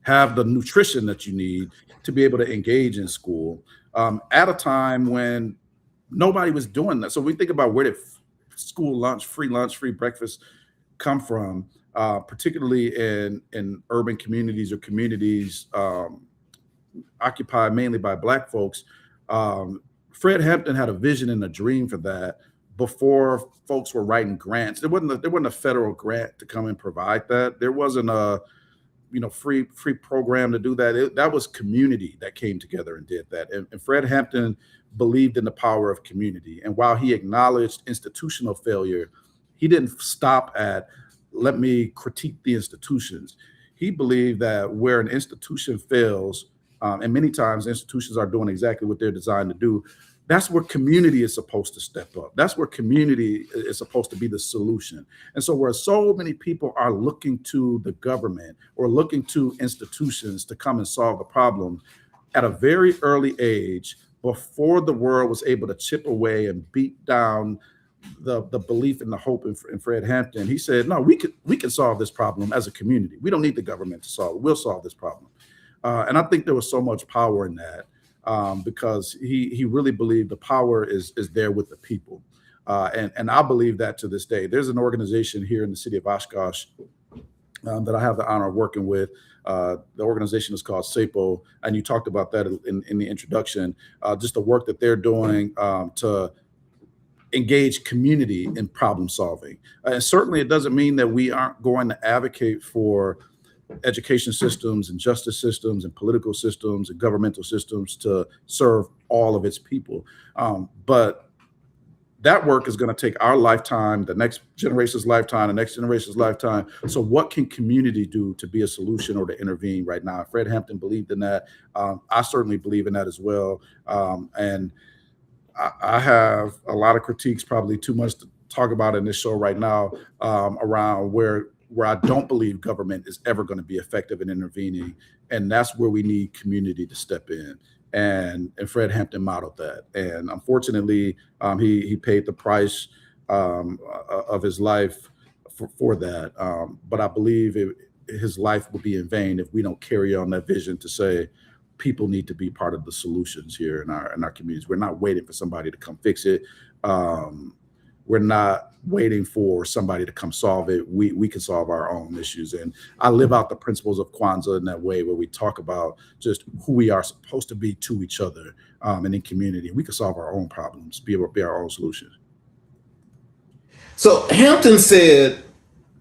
have the nutrition that you need to be able to engage in school at a time when nobody was doing that. So we think about, where did school lunch, free breakfast come from, particularly in urban communities or communities occupied mainly by Black folks. Fred Hampton had a vision and a dream for that before folks were writing grants. There wasn't a federal grant to come and provide that. There wasn't a free program to do that. That was community that came together and did that. And Fred Hampton believed in the power of community. And while he acknowledged institutional failure, he didn't stop at, let me critique the institutions. He believed that where an institution fails, and many times institutions are doing exactly what they're designed to do, that's where community is supposed to step up. That's where community is supposed to be the solution. And so where so many people are looking to the government or looking to institutions to come and solve the problem, at a very early age, before the world was able to chip away and beat down the belief and the hope in Fred Hampton. He said, no, we can solve this problem as a community. We don't need the government to solve it. We'll solve this problem. And I think there was so much power in that because he really believed the power is there with the people. And I believe that to this day. There's an organization here in the city of Oshkosh that I have the honor of working with. The organization is called SAPO, and you talked about that in the introduction, just the work that they're doing to engage community in problem solving. And certainly it doesn't mean that we aren't going to advocate for education systems and justice systems and political systems and governmental systems to serve all of its people. But that work is going to take our lifetime, the next generation's lifetime, the next generation's lifetime. So what can community do to be a solution or to intervene right now? Fred Hampton believed in that. I certainly believe in that as well. And I have a lot of critiques, probably too much to talk about in this show right now, around where I don't believe government is ever going to be effective in intervening. And that's where we need community to step in. And Fred Hampton modeled that. And unfortunately, he paid the price of his life for that. But I believe his life will be in vain if we don't carry on that vision to say people need to be part of the solutions here in our communities. We're not waiting for somebody to come fix it. We're not waiting for somebody to come solve it. We can solve our own issues. And I live out the principles of Kwanzaa in that way, where we talk about just who we are supposed to be to each other and in community. We can solve our own problems, be our own solutions. So Hampton said,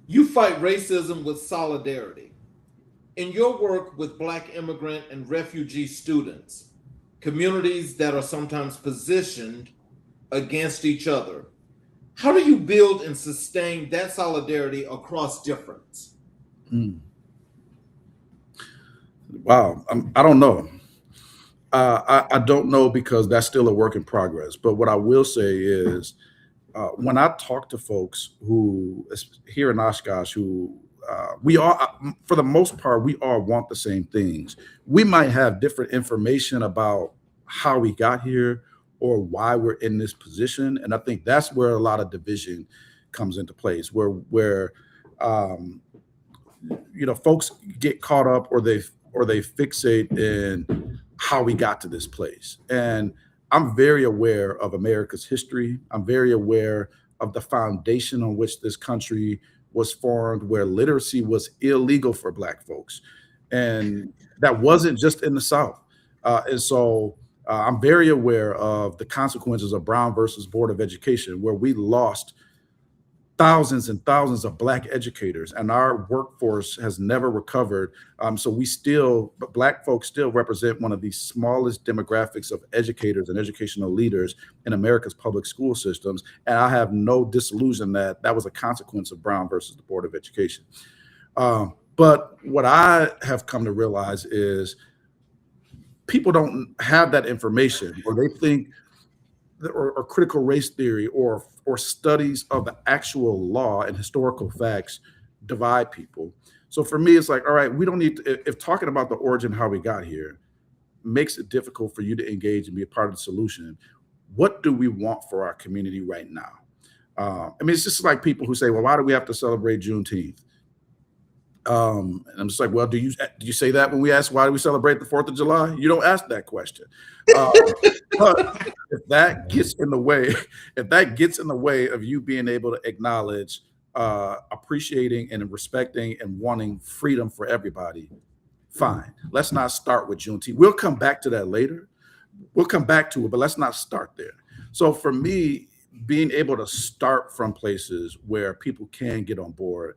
you fight racism with solidarity. In your work with Black immigrant and refugee students, communities that are sometimes positioned against each other, how do you build and sustain that solidarity across difference? Wow, I don't know. I don't know because that's still a work in progress. But what I will say is when I talk to folks who here in Oshkosh, who we all, for the most part, we all want the same things. We might have different information about how we got here or why we're in this position. And I think that's where a lot of division comes into place, where folks get caught up or they fixate in how we got to this place. And I'm very aware of America's history. I'm very aware of the foundation on which this country was formed, where literacy was illegal for Black folks. And that wasn't just in the South. And so I'm very aware of the consequences of Brown versus Board of Education, where we lost thousands and thousands of Black educators, and our workforce has never recovered. So Black folks still represent one of the smallest demographics of educators and educational leaders in America's public school systems. And I have no disillusion that was a consequence of Brown versus the Board of Education. But what I have come to realize is people don't have that information, or they think or critical race theory or studies of the actual law and historical facts divide people. So for me, it's like, all right, we don't need to, if talking about the origin, how we got here makes it difficult for you to engage and be a part of the solution, what do we want for our community right now? It's just like people who say, well, why do we have to celebrate Juneteenth? And I'm just like, well, do you say that when we ask why do we celebrate the 4th of July? You don't ask that question. But if that gets in the way of you being able to acknowledge, appreciating and respecting and wanting freedom for everybody, fine. Let's not start with Juneteenth. We'll come back to that later. We'll come back to it, but let's not start there. So for me, being able to start from places where people can get on board,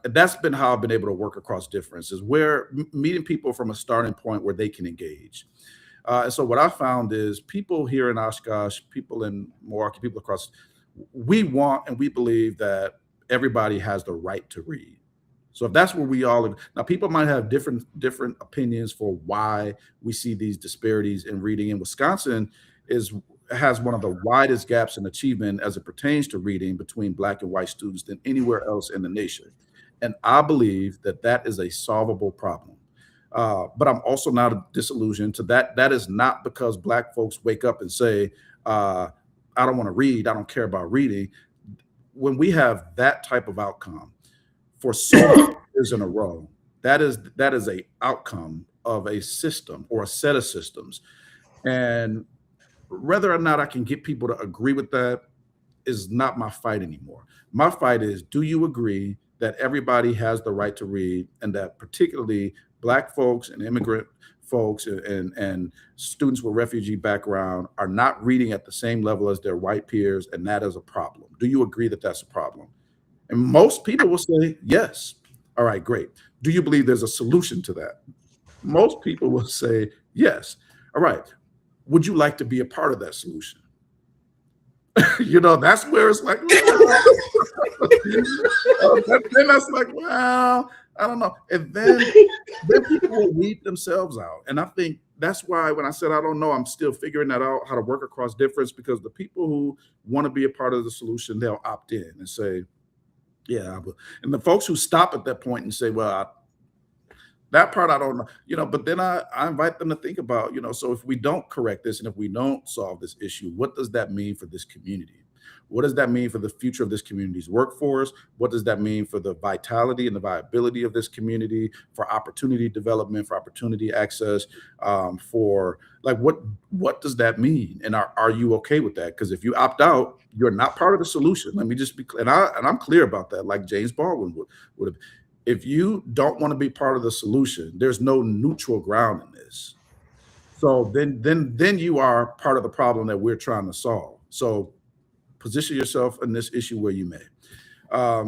that's been how I've been able to work across differences, where meeting people from a starting point where they can engage. And so what I found is people here in Oshkosh, people in Milwaukee, people across, we want and we believe that everybody has the right to read. So if that's where we all, now people might have different opinions for why we see these disparities in reading. And Wisconsin has one of the widest gaps in achievement as it pertains to reading between Black and white students than anywhere else in the nation. And I believe that is a solvable problem. But I'm also not disillusioned to that. That is not because Black folks wake up and say, I don't want to read, I don't care about reading. When we have that type of outcome for so many years in a row, that is a outcome of a system or a set of systems. And whether or not I can get people to agree with that is not my fight anymore. My fight is, do you agree that everybody has the right to read, and that particularly Black folks and immigrant folks and students with refugee background are not reading at the same level as their white peers, and that is a problem? Do you agree that that's a problem? And most people will say yes. All right, great. Do you believe there's a solution to that? Most people will say yes. All right. Would you like to be a part of that solution? That's where it's like, then that's like, well, I don't know. And then people will weed themselves out. And I think that's why when I said, I don't know, I'm still figuring that out, how to work across difference, because the people who want to be a part of the solution, they'll opt in and say, yeah. And the folks who stop at that point and say, well, that part I don't know, but then I invite them to think about, so if we don't correct this and if we don't solve this issue, what does that mean for this community? What does that mean for the future of this community's workforce? What does that mean for the vitality and the viability of this community, for opportunity development, for opportunity access, for like, what does that mean? And are you okay with that? Because if you opt out, you're not part of the solution. Let me just be clear. And I'm clear about that, like James Baldwin would have. If you don't want to be part of the solution, there's no neutral ground in this. So then you are part of the problem that we're trying to solve. So position yourself in this issue where you may.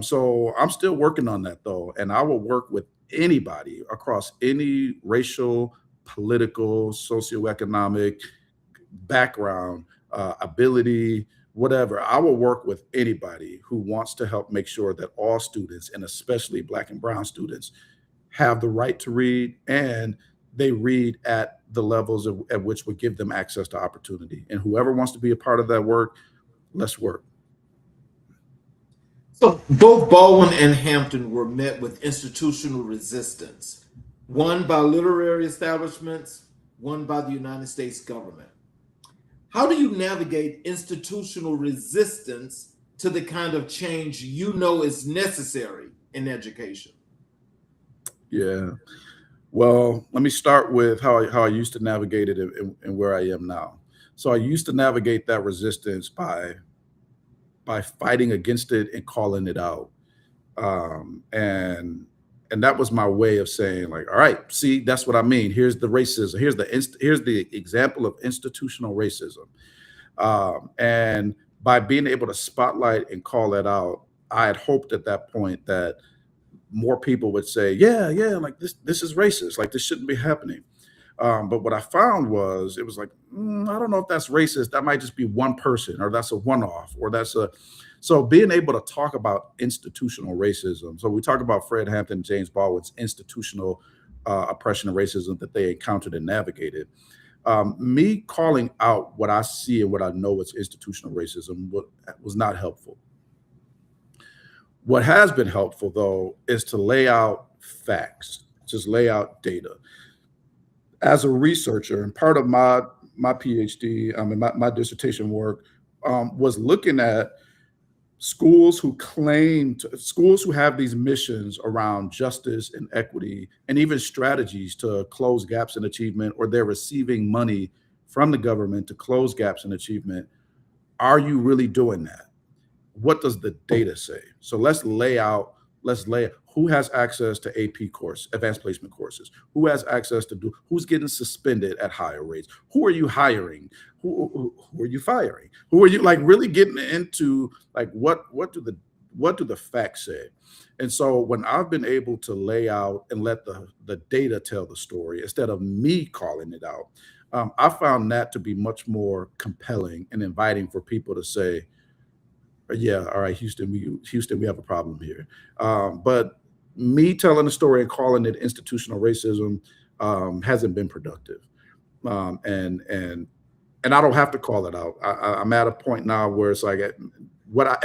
So I'm still working on that though. And I will work with anybody across any racial, political, socioeconomic background, ability, whatever. I will work with anybody who wants to help make sure that all students, and especially Black and brown students, have the right to read, and they read at the levels at which would give them access to opportunity. And whoever wants to be a part of that work, let's work. So both Baldwin and Hampton were met with institutional resistance, one by literary establishments, one by the United States government. How do you navigate institutional resistance to the kind of change you know is necessary in education? Yeah. Well, let me start with how I used to navigate it and where I am now. So I used to navigate that resistance by fighting against it and calling it out. And that was my way of saying, like, all right, see, that's what I mean. Here's the racism. Here's the example of institutional racism. And by being able to spotlight and call that out, I had hoped at that point that more people would say, yeah, like this is racist. Like, this shouldn't be happening. But what I found was, it was like, I don't know if that's racist. That might just be one person, or that's a one-off, or so being able to talk about institutional racism. So we talk about Fred Hampton and James Baldwin's institutional oppression and racism that they encountered and navigated. Me calling out what I see and what I know is institutional racism was not helpful. What has been helpful, though, is to lay out facts, just lay out data. As a researcher, and part of my PhD, my dissertation work was looking at schools who have these missions around justice and equity, and even strategies to close gaps in achievement, or they're receiving money from the government to close gaps in achievement. Are you really doing that? What does the data say? So let's lay out who has access to AP course, advanced placement courses, who has access to who's getting suspended at higher rates, who are you hiring, who are you firing, who are you, like, really getting into, like, what do the facts say? And so when I've been able to lay out and let the data tell the story instead of me calling it out, I found that to be much more compelling and inviting for people to say, yeah, all right, Houston, we have a problem here. But me telling the story and calling it institutional racism hasn't been productive. And I don't have to call it out. I'm at a point now where it's like,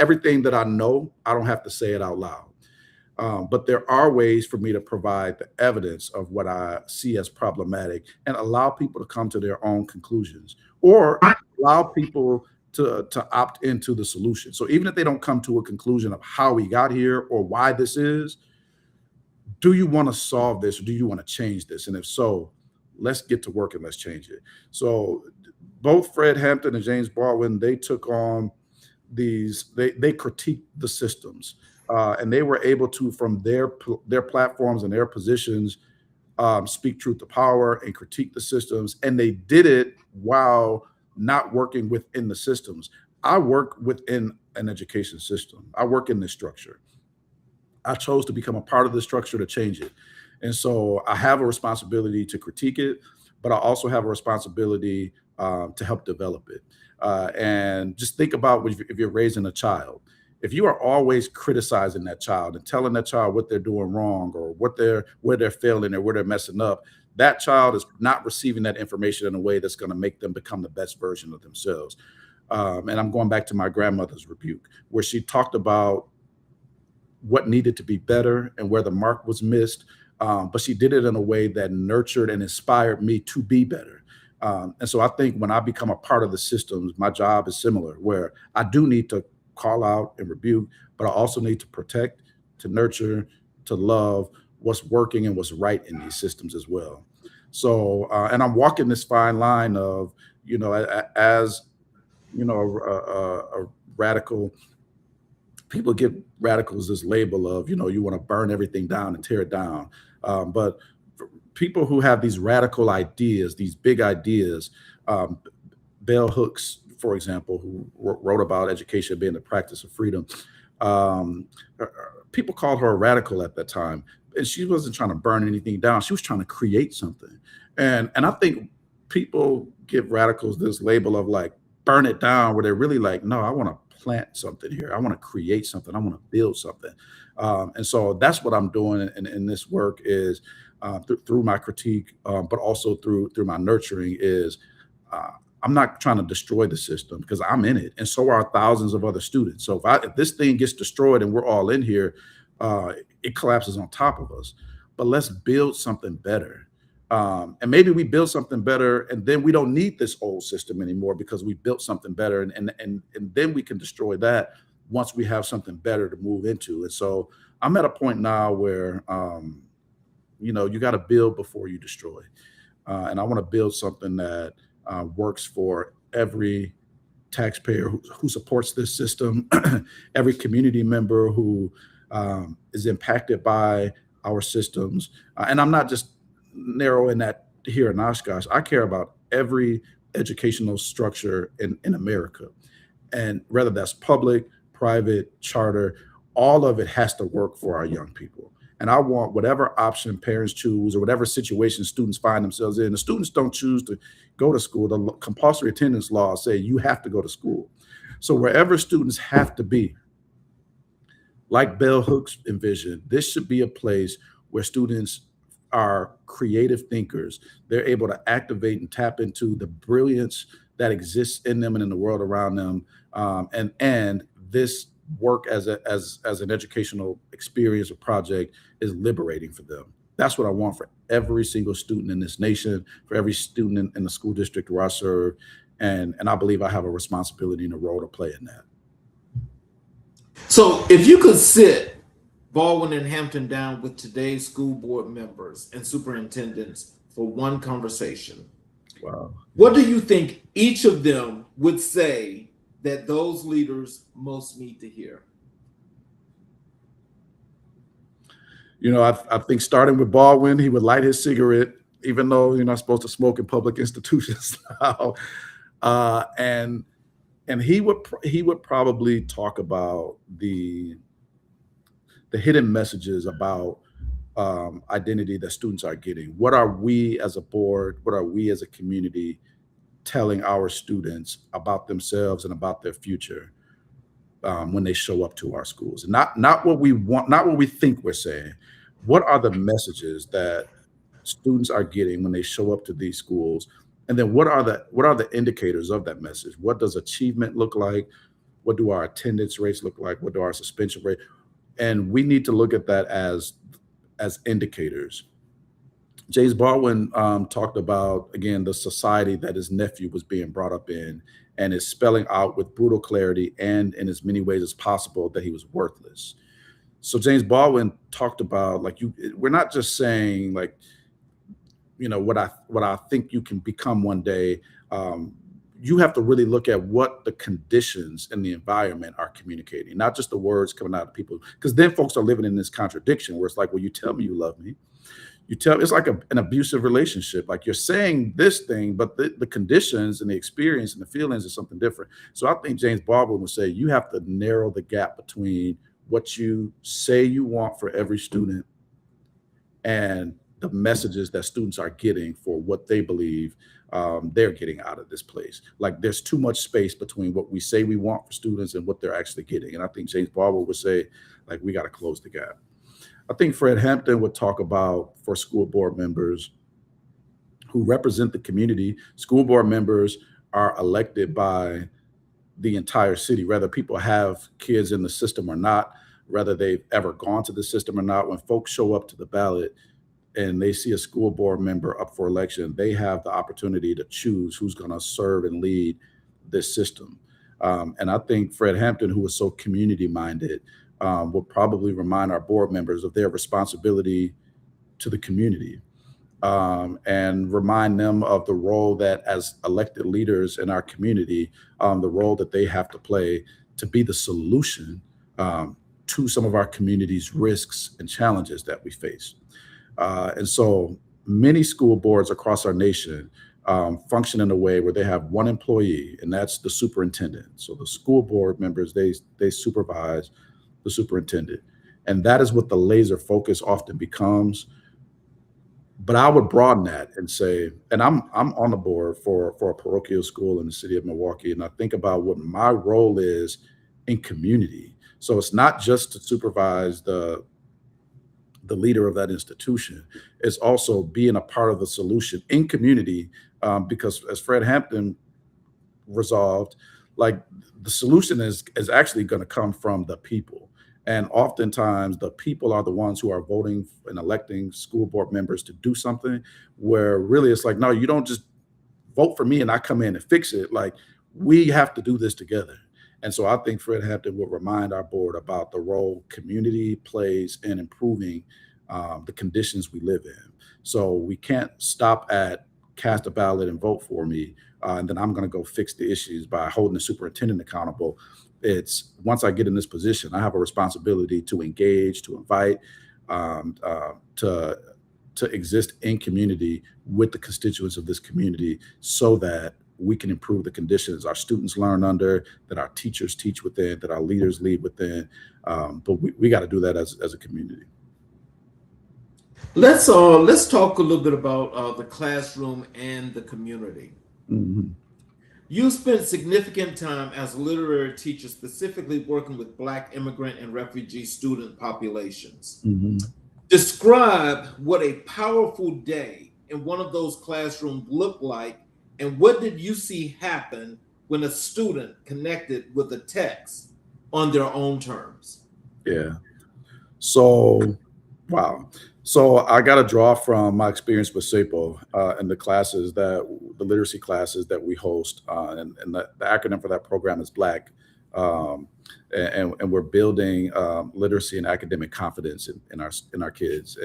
everything that I know, I don't have to say it out loud. But there are ways for me to provide the evidence of what I see as problematic and allow people to come to their own conclusions, or allow people to opt into the solution. So even if they don't come to a conclusion of how we got here or why this is, do you want to solve this or do you want to change this? And if so, let's get to work and let's change it. So both Fred Hampton and James Baldwin, they took on these, they critiqued the systems, and they were able to, from their platforms and their positions, speak truth to power and critique the systems. And they did it while not working within the systems. I work within an education system. I work in this structure. I chose to become a part of the structure to change it. And so I have a responsibility to critique it, but I also have a responsibility to help develop it. And just think about if you're raising a child. If you are always criticizing that child and telling that child what they're doing wrong or where they're failing or where they're messing up, that child is not receiving that information in a way that's going to make them become the best version of themselves. And I'm going back to my grandmother's rebuke, where she talked about what needed to be better and where the mark was missed. But she did it in a way that nurtured and inspired me to be better. And so I think when I become a part of the systems, my job is similar, where I do need to call out and rebuke, but I also need to protect, to nurture, to love what's working and what's right in these systems as well. So, and I'm walking this fine line of, as, a radical, people give radicals this label of, you want to burn everything down and tear it down. But people who have these radical ideas, these big ideas, Bell Hooks, for example, who wrote about education being the practice of freedom, people called her a radical at that time. And she wasn't trying to burn anything down. She was trying to create something. And I think people give radicals this label of like, burn it down, where they're really like, no, I want to plant something here. I want to create something. I want to build something. And so that's what I'm doing in this work is through my critique, but also through my nurturing is I'm not trying to destroy the system because I'm in it. And so are thousands of other students. So if this thing gets destroyed and we're all in here, it collapses on top of us. But let's build something better. And maybe we build something better and then we don't need this old system anymore because we built something better. And then we can destroy that once we have something better to move into. And so I'm at a point now where, you got to build before you destroy. And I want to build something that works for every taxpayer who supports this system, every community member who is impacted by our systems. And I'm not just narrowing that here in Oshkosh. I care about every educational structure in America. And whether that's public, private, charter, all of it has to work for our young people. And I want whatever option parents choose or whatever situation students find themselves in. The students don't choose to go to school. The compulsory attendance laws say you have to go to school. So wherever students have to be, like Bell Hooks envisioned, this should be a place where students are creative thinkers. They're able to activate and tap into the brilliance that exists in them and in the world around them. And this work as an educational experience or project is liberating for them. That's what I want for every single student in this nation, for every student in the school district where I serve. And I believe I have a responsibility and a role to play in that. So if you could sit Baldwin and Hampton down with today's school board members and superintendents for one conversation, wow, what do you think each of them would say that those leaders most need to hear? I think starting with Baldwin, he would light his cigarette, even though you're not supposed to smoke in public institutions now. And he would probably talk about the hidden messages about identity that students are getting. What are we as a board? What are we as a community telling our students about themselves and about their future when they show up to our schools? And not what we want, not what we think we're saying. What are the messages that students are getting when they show up to these schools? And then what are the indicators of that message? What does achievement look like? What do our attendance rates look like? What do our suspension rate? And we need to look at that as indicators. James Baldwin talked about, again, the society that his nephew was being brought up in. and is spelling out with brutal clarity and in as many ways as possible that he was worthless. So James Baldwin talked about, like, we're not just saying, like, what I think you can become one day. You have to really look at what the conditions and the environment are communicating, not just the words coming out of people, because then folks are living in this contradiction where it's like, well, you tell me you love me. It's like an abusive relationship. Like, you're saying this thing, but the conditions and the experience and the feelings is something different. So I think James Baldwin would say you have to narrow the gap between what you say you want for every student and the messages that students are getting for what they believe they're getting out of this place. Like, there's too much space between what we say we want for students and what they're actually getting. And I think James Baldwin would say, like, we got to close the gap. I think Fred Hampton would talk about, for school board members who represent the community, school board members are elected by the entire city, whether people have kids in the system or not, whether they've ever gone to the system or not. When folks show up to the ballot and they see a school board member up for election, they have the opportunity to choose who's going to serve and lead this system. And I think Fred Hampton, who was so community minded, will probably remind our board members of their responsibility to the community, and remind them of the role that, as elected leaders in our community, the role that they have to play to be the solution to some of our community's risks and challenges that we face. And so many school boards across our nation function in a way where they have one employee, and that's the superintendent. So the school board members, they supervise the superintendent. And that is what the laser focus often becomes. But I would broaden that and say, and I'm on the board for a parochial school in the city of Milwaukee, and I think about what my role is in community. So it's not just to supervise the leader of that institution. It's also being a part of the solution in community, because as Fred Hampton resolved, like, the solution is actually going to come from the people. And oftentimes the people are the ones who are voting and electing school board members to do something, where really it's like, no, you don't just vote for me and I come in and fix it. Like, we have to do this together. And so I think Fred Hampton would remind our board about the role community plays in improving the conditions we live in. So we can't stop at cast a ballot and vote for me, and then I'm going to go fix the issues by holding the superintendent accountable. It's, once I get in this position, I have a responsibility to engage, to invite, to exist in community with the constituents of this community, so that we can improve the conditions our students learn under, that our teachers teach within, that our leaders lead within. But we got to do that as a community. Let's talk a little bit about the classroom and the community. Mm-hmm. You spent significant time as a literary teacher, specifically working with Black immigrant and refugee student populations. Mm-hmm. Describe what a powerful day in one of those classrooms looked like, and what did you see happen when a student connected with a text on their own terms? Yeah. So, wow. So I got to draw from my experience with SAPO and the literacy classes that we host, and the acronym for that program is BLACK, and we're building literacy and academic confidence in our kids.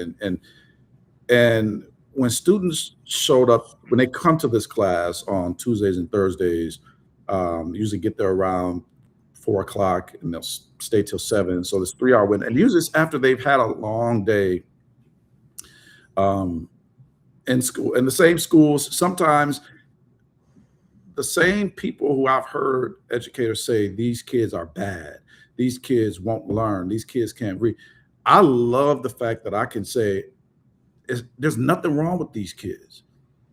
And when students showed up, when they come to this class on Tuesdays and Thursdays, usually get there around 4 o'clock and they'll stay till 7. So this 3-hour window, and usually it's after they've had a long day in school, in the same schools. Sometimes the same people who I've heard educators say, these kids are bad, these kids won't learn, these kids can't read. I love the fact that I can say, there's nothing wrong with these kids.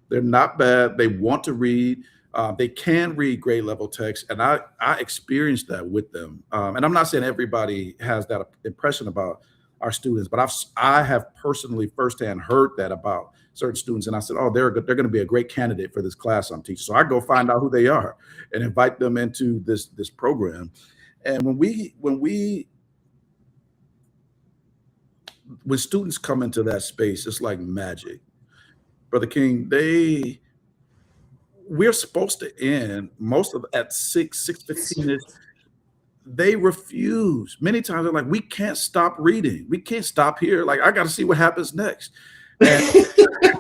They're not bad. They want to read. They can read grade level text. And I experienced that with them. And I'm not saying everybody has that impression about our students, but I have personally firsthand heard that about certain students. And I said, oh, they're going to be a great candidate for this class I'm teaching. So I go find out who they are and invite them into this program. And when students come into that space, it's like magic. Brother King, we're supposed to end most of at 6:15ish. They refuse. Many times they're like, we can't stop reading. We can't stop here. Like, I got to see what happens next. And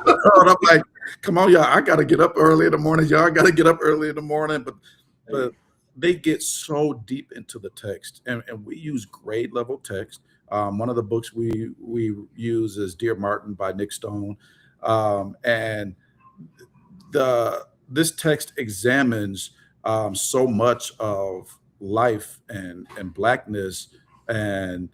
I'm like, come on, y'all. I got to get up early in the morning. Y'all got to get up early in the morning. But they get so deep into the text. And we use grade level text. One of the books we use is Dear Martin by Nick Stone. And this text examines so much of life and blackness and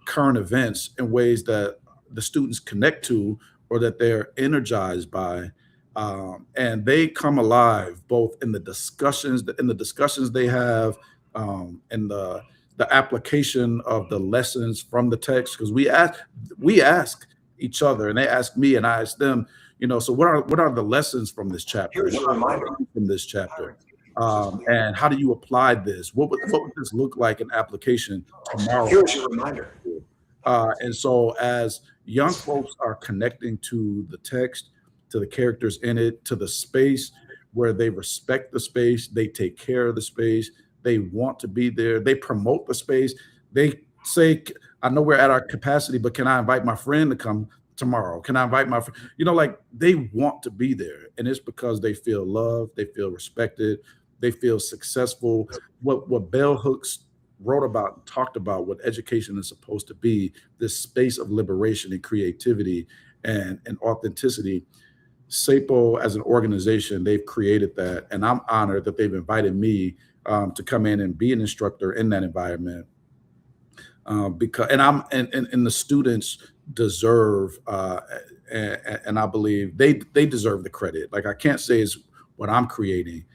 current events in ways that the students connect to or that they're energized by, and they come alive both in the discussions they have, and the application of the lessons from the text, because we ask each other, and they ask me and I ask them, so what are the lessons from this chapter? Here's a reminder from this chapter. And how do you apply this? What would this look like in application tomorrow? Here's your reminder. And so as young folks are connecting to the text, to the characters in it, to the space where they respect the space, they take care of the space, they want to be there, they promote the space, they say, I know we're at our capacity, but can I invite my friend to come tomorrow? Can I invite my friend? Like, they want to be there. And it's because they feel loved, they feel respected, they feel successful. What Bell Hooks wrote about and talked about, what education is supposed to be, this space of liberation and creativity and authenticity. SAPO as an organization, they've created that. And I'm honored that they've invited me to come in and be an instructor in that environment. Because the students deserve, and I believe they deserve the credit. Like, I can't say it's what I'm creating.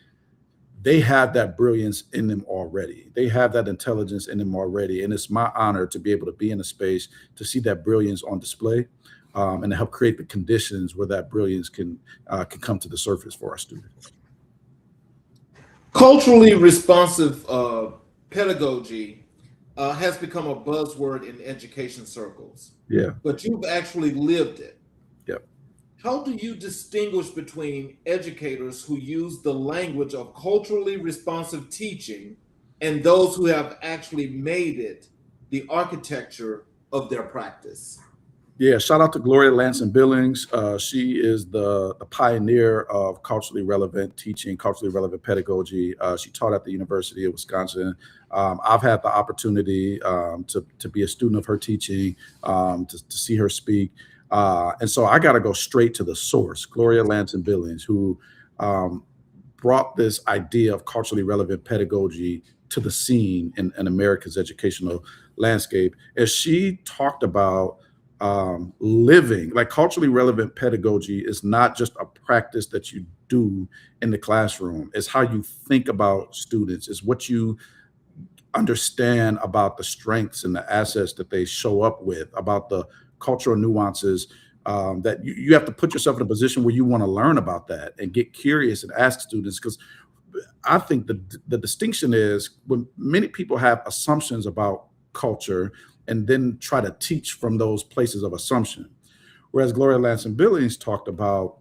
They have that brilliance in them already. They have that intelligence in them already. And it's my honor to be able to be in a space to see that brilliance on display, and to help create the conditions where that brilliance can come to the surface for our students. Culturally responsive pedagogy has become a buzzword in education circles. Yeah. But you've actually lived it. Yep. How do you distinguish between educators who use the language of culturally responsive teaching and those who have actually made it the architecture of their practice? Yeah, shout out to Gloria Lanson Billings. She is the pioneer of culturally relevant teaching, culturally relevant pedagogy. She taught at the University of Wisconsin. I've had the opportunity to be a student of her teaching, to see her speak. And so I got to go straight to the source, Gloria Lanson Billings, who brought this idea of culturally relevant pedagogy to the scene in America's educational landscape. As she talked about living, like, culturally relevant pedagogy is not just a practice that you do in the classroom. It's how you think about students. It's what you understand about the strengths and the assets that they show up with, about the cultural nuances, that you have to put yourself in a position where you want to learn about that and get curious and ask students. Because I think the distinction is when many people have assumptions about culture and then try to teach from those places of assumption. Whereas Gloria Lanson Billings talked about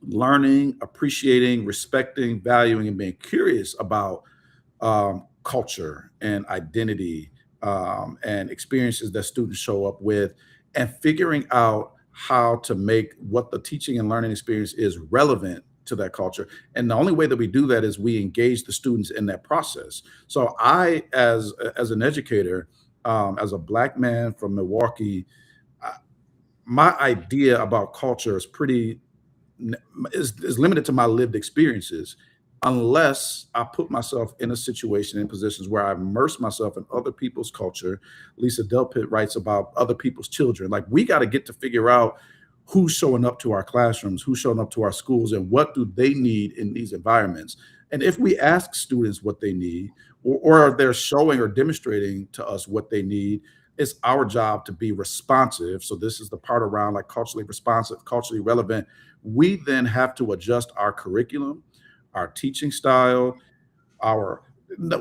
learning, appreciating, respecting, valuing, and being curious about culture and identity, and experiences that students show up with, and figuring out how to make what the teaching and learning experience is relevant to that culture. And the only way that we do that is we engage the students in that process. So I, as an educator, as a Black man from Milwaukee, my idea about culture is limited to my lived experiences, unless I put myself in a situation, in positions where I immerse myself in other people's culture. Lisa Delpit writes about other people's children. Like, we got to get to figure out who's showing up to our classrooms, who's showing up to our schools, and what do they need in these environments. And if we ask students what they need, or they're showing or demonstrating to us what they need, it's our job to be responsive. So this is the part around, like, culturally responsive, culturally relevant. We then have to adjust our curriculum, our teaching style,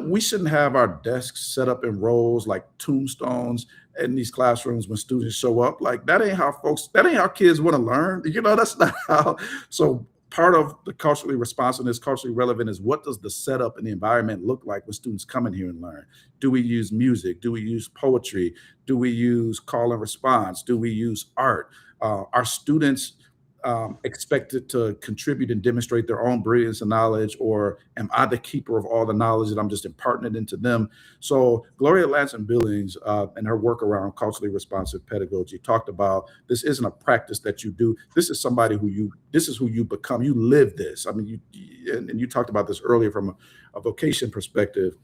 we shouldn't have our desks set up in rows like tombstones in these classrooms when students show up. Like, that ain't how kids want to learn. That's not how. So part of the culturally responsiveness, culturally relevant is what does the setup and the environment look like when students come in here and learn? Do we use music? Do we use poetry? Do we use call and response? Do we use art? Are students expected to contribute and demonstrate their own brilliance and knowledge, or am I the keeper of all the knowledge that I'm just imparting it into them? So Gloria Ladson-Billings and her work around culturally responsive pedagogy talked about this isn't a practice that you do. This is somebody this is who you become. You live this. I mean, and you talked about this earlier from a vocation perspective.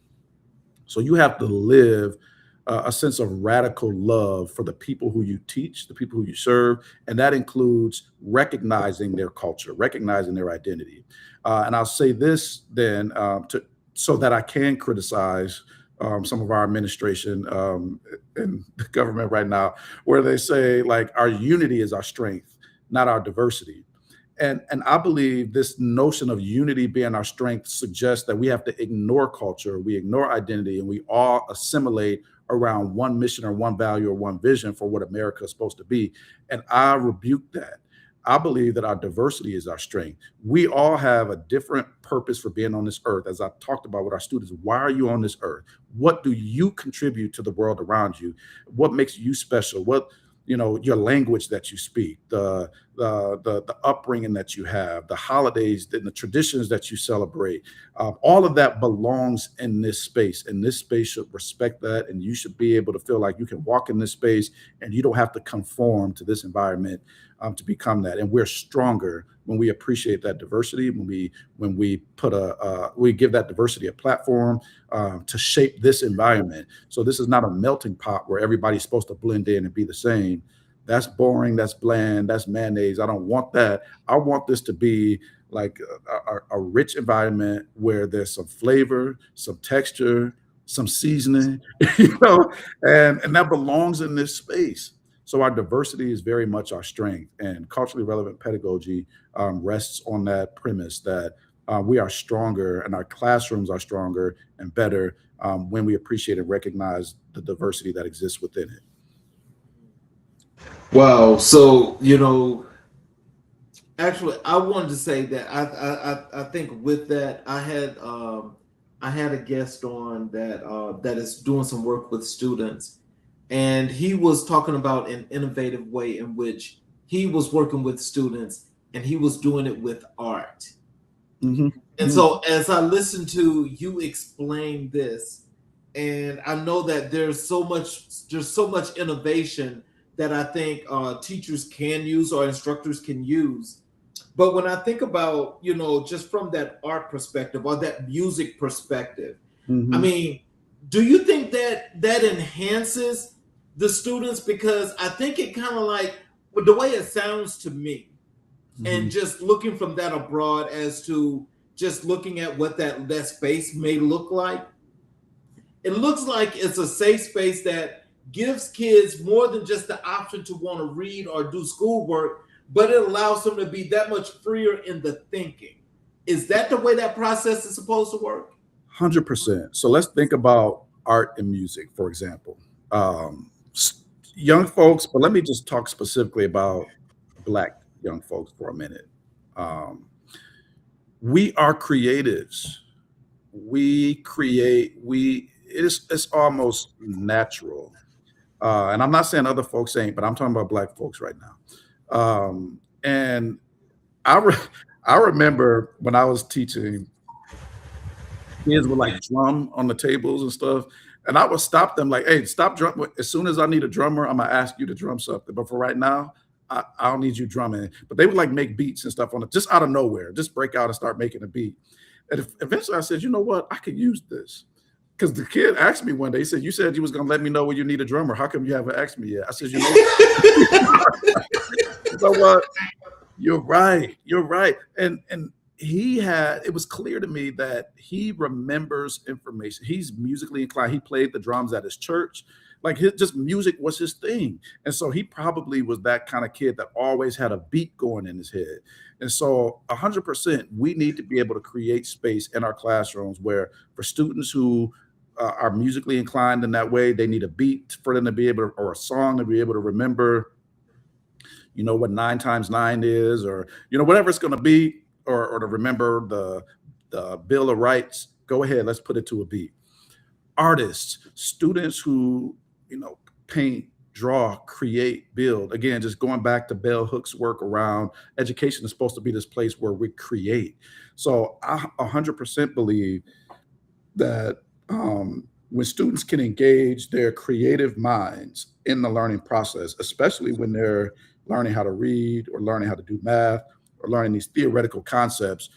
So you have to live a sense of radical love for the people who you teach, the people who you serve, and that includes recognizing their culture, recognizing their identity. And I'll say this then so that I can criticize some of our administration in the government right now, where they say like our unity is our strength, not our diversity. And I believe this notion of unity being our strength suggests that we have to ignore culture, we ignore identity, and we all assimilate around one mission or one value or one vision for what America is supposed to be. And I rebuke that. I believe that our diversity is our strength. We all have a different purpose for being on this earth. As I talked about with our students, why are you on this earth? What do you contribute to the world around you? What makes you special? What, your language that you speak, the upbringing that you have, the holidays and the traditions that you celebrate, all of that belongs in this space, and this space should respect that. And you should be able to feel like you can walk in this space and you don't have to conform to this environment to become that. And we're stronger when we appreciate that diversity, when we give that diversity a platform to shape this environment. So this is not a melting pot where everybody's supposed to blend in and be the same. That's boring, that's bland, that's mayonnaise. I don't want that. I want this to be like a rich environment where there's some flavor, some texture, some seasoning, and that belongs in this space. So our diversity is very much our strength, and culturally relevant pedagogy rests on that premise that we are stronger and our classrooms are stronger and better when we appreciate and recognize the diversity that exists within it. Wow. So, actually, I wanted to say that I think with that, I had a guest on that is doing some work with students. And he was talking about an innovative way in which he was working with students, and he was doing it with art. Mm-hmm. And so as I listened to you explain this, and I know that there's so much innovation that I think teachers can use or instructors can use. But when I think about, just from that art perspective or that music perspective, I mean, do you think that enhances the students? Because I think it kind of like the way it sounds to me, and just looking from that abroad as to just looking at what that space may look like, it looks like it's a safe space that gives kids more than just the option to want to read or do schoolwork, but it allows them to be that much freer in the thinking. Is that the way that process is supposed to work? 100%. So let's think about art and music, for example. Young folks, but let me just talk specifically about Black young folks for a minute. We are creatives. It's almost natural. And I'm not saying other folks ain't, but I'm talking about Black folks right now. And I remember when I was teaching, kids would like drum on the tables and stuff. And I would stop them like, hey, stop drumming. As soon as I need a drummer, I'm gonna ask you to drum something. But for right now, I don't need you drumming. But they would like make beats and stuff on it, just out of nowhere, just break out and start making a beat. And eventually I said, you know what, I could use this. Because the kid asked me one day, he said, you said you was gonna let me know when you need a drummer. How come you haven't asked me yet? I said, you know what? You're right. And it was clear to me that he remembers information. He's musically inclined. He played the drums at his church. Like just music was his thing. And so he probably was that kind of kid that always had a beat going in his head. And so 100%, we need to be able to create space in our classrooms where for students who are musically inclined in that way, they need a beat for them to be able to, or a song to be able to remember, what 9 times 9 is, or, whatever it's going to be. or to remember the Bill of Rights, go ahead, let's put it to a beat. Artists, students who, paint, draw, create, build. Again, just going back to Bell Hook's work around education is supposed to be this place where we create. So I 100% believe that when students can engage their creative minds in the learning process, especially when they're learning how to read or learning how to do math or learning these theoretical concepts,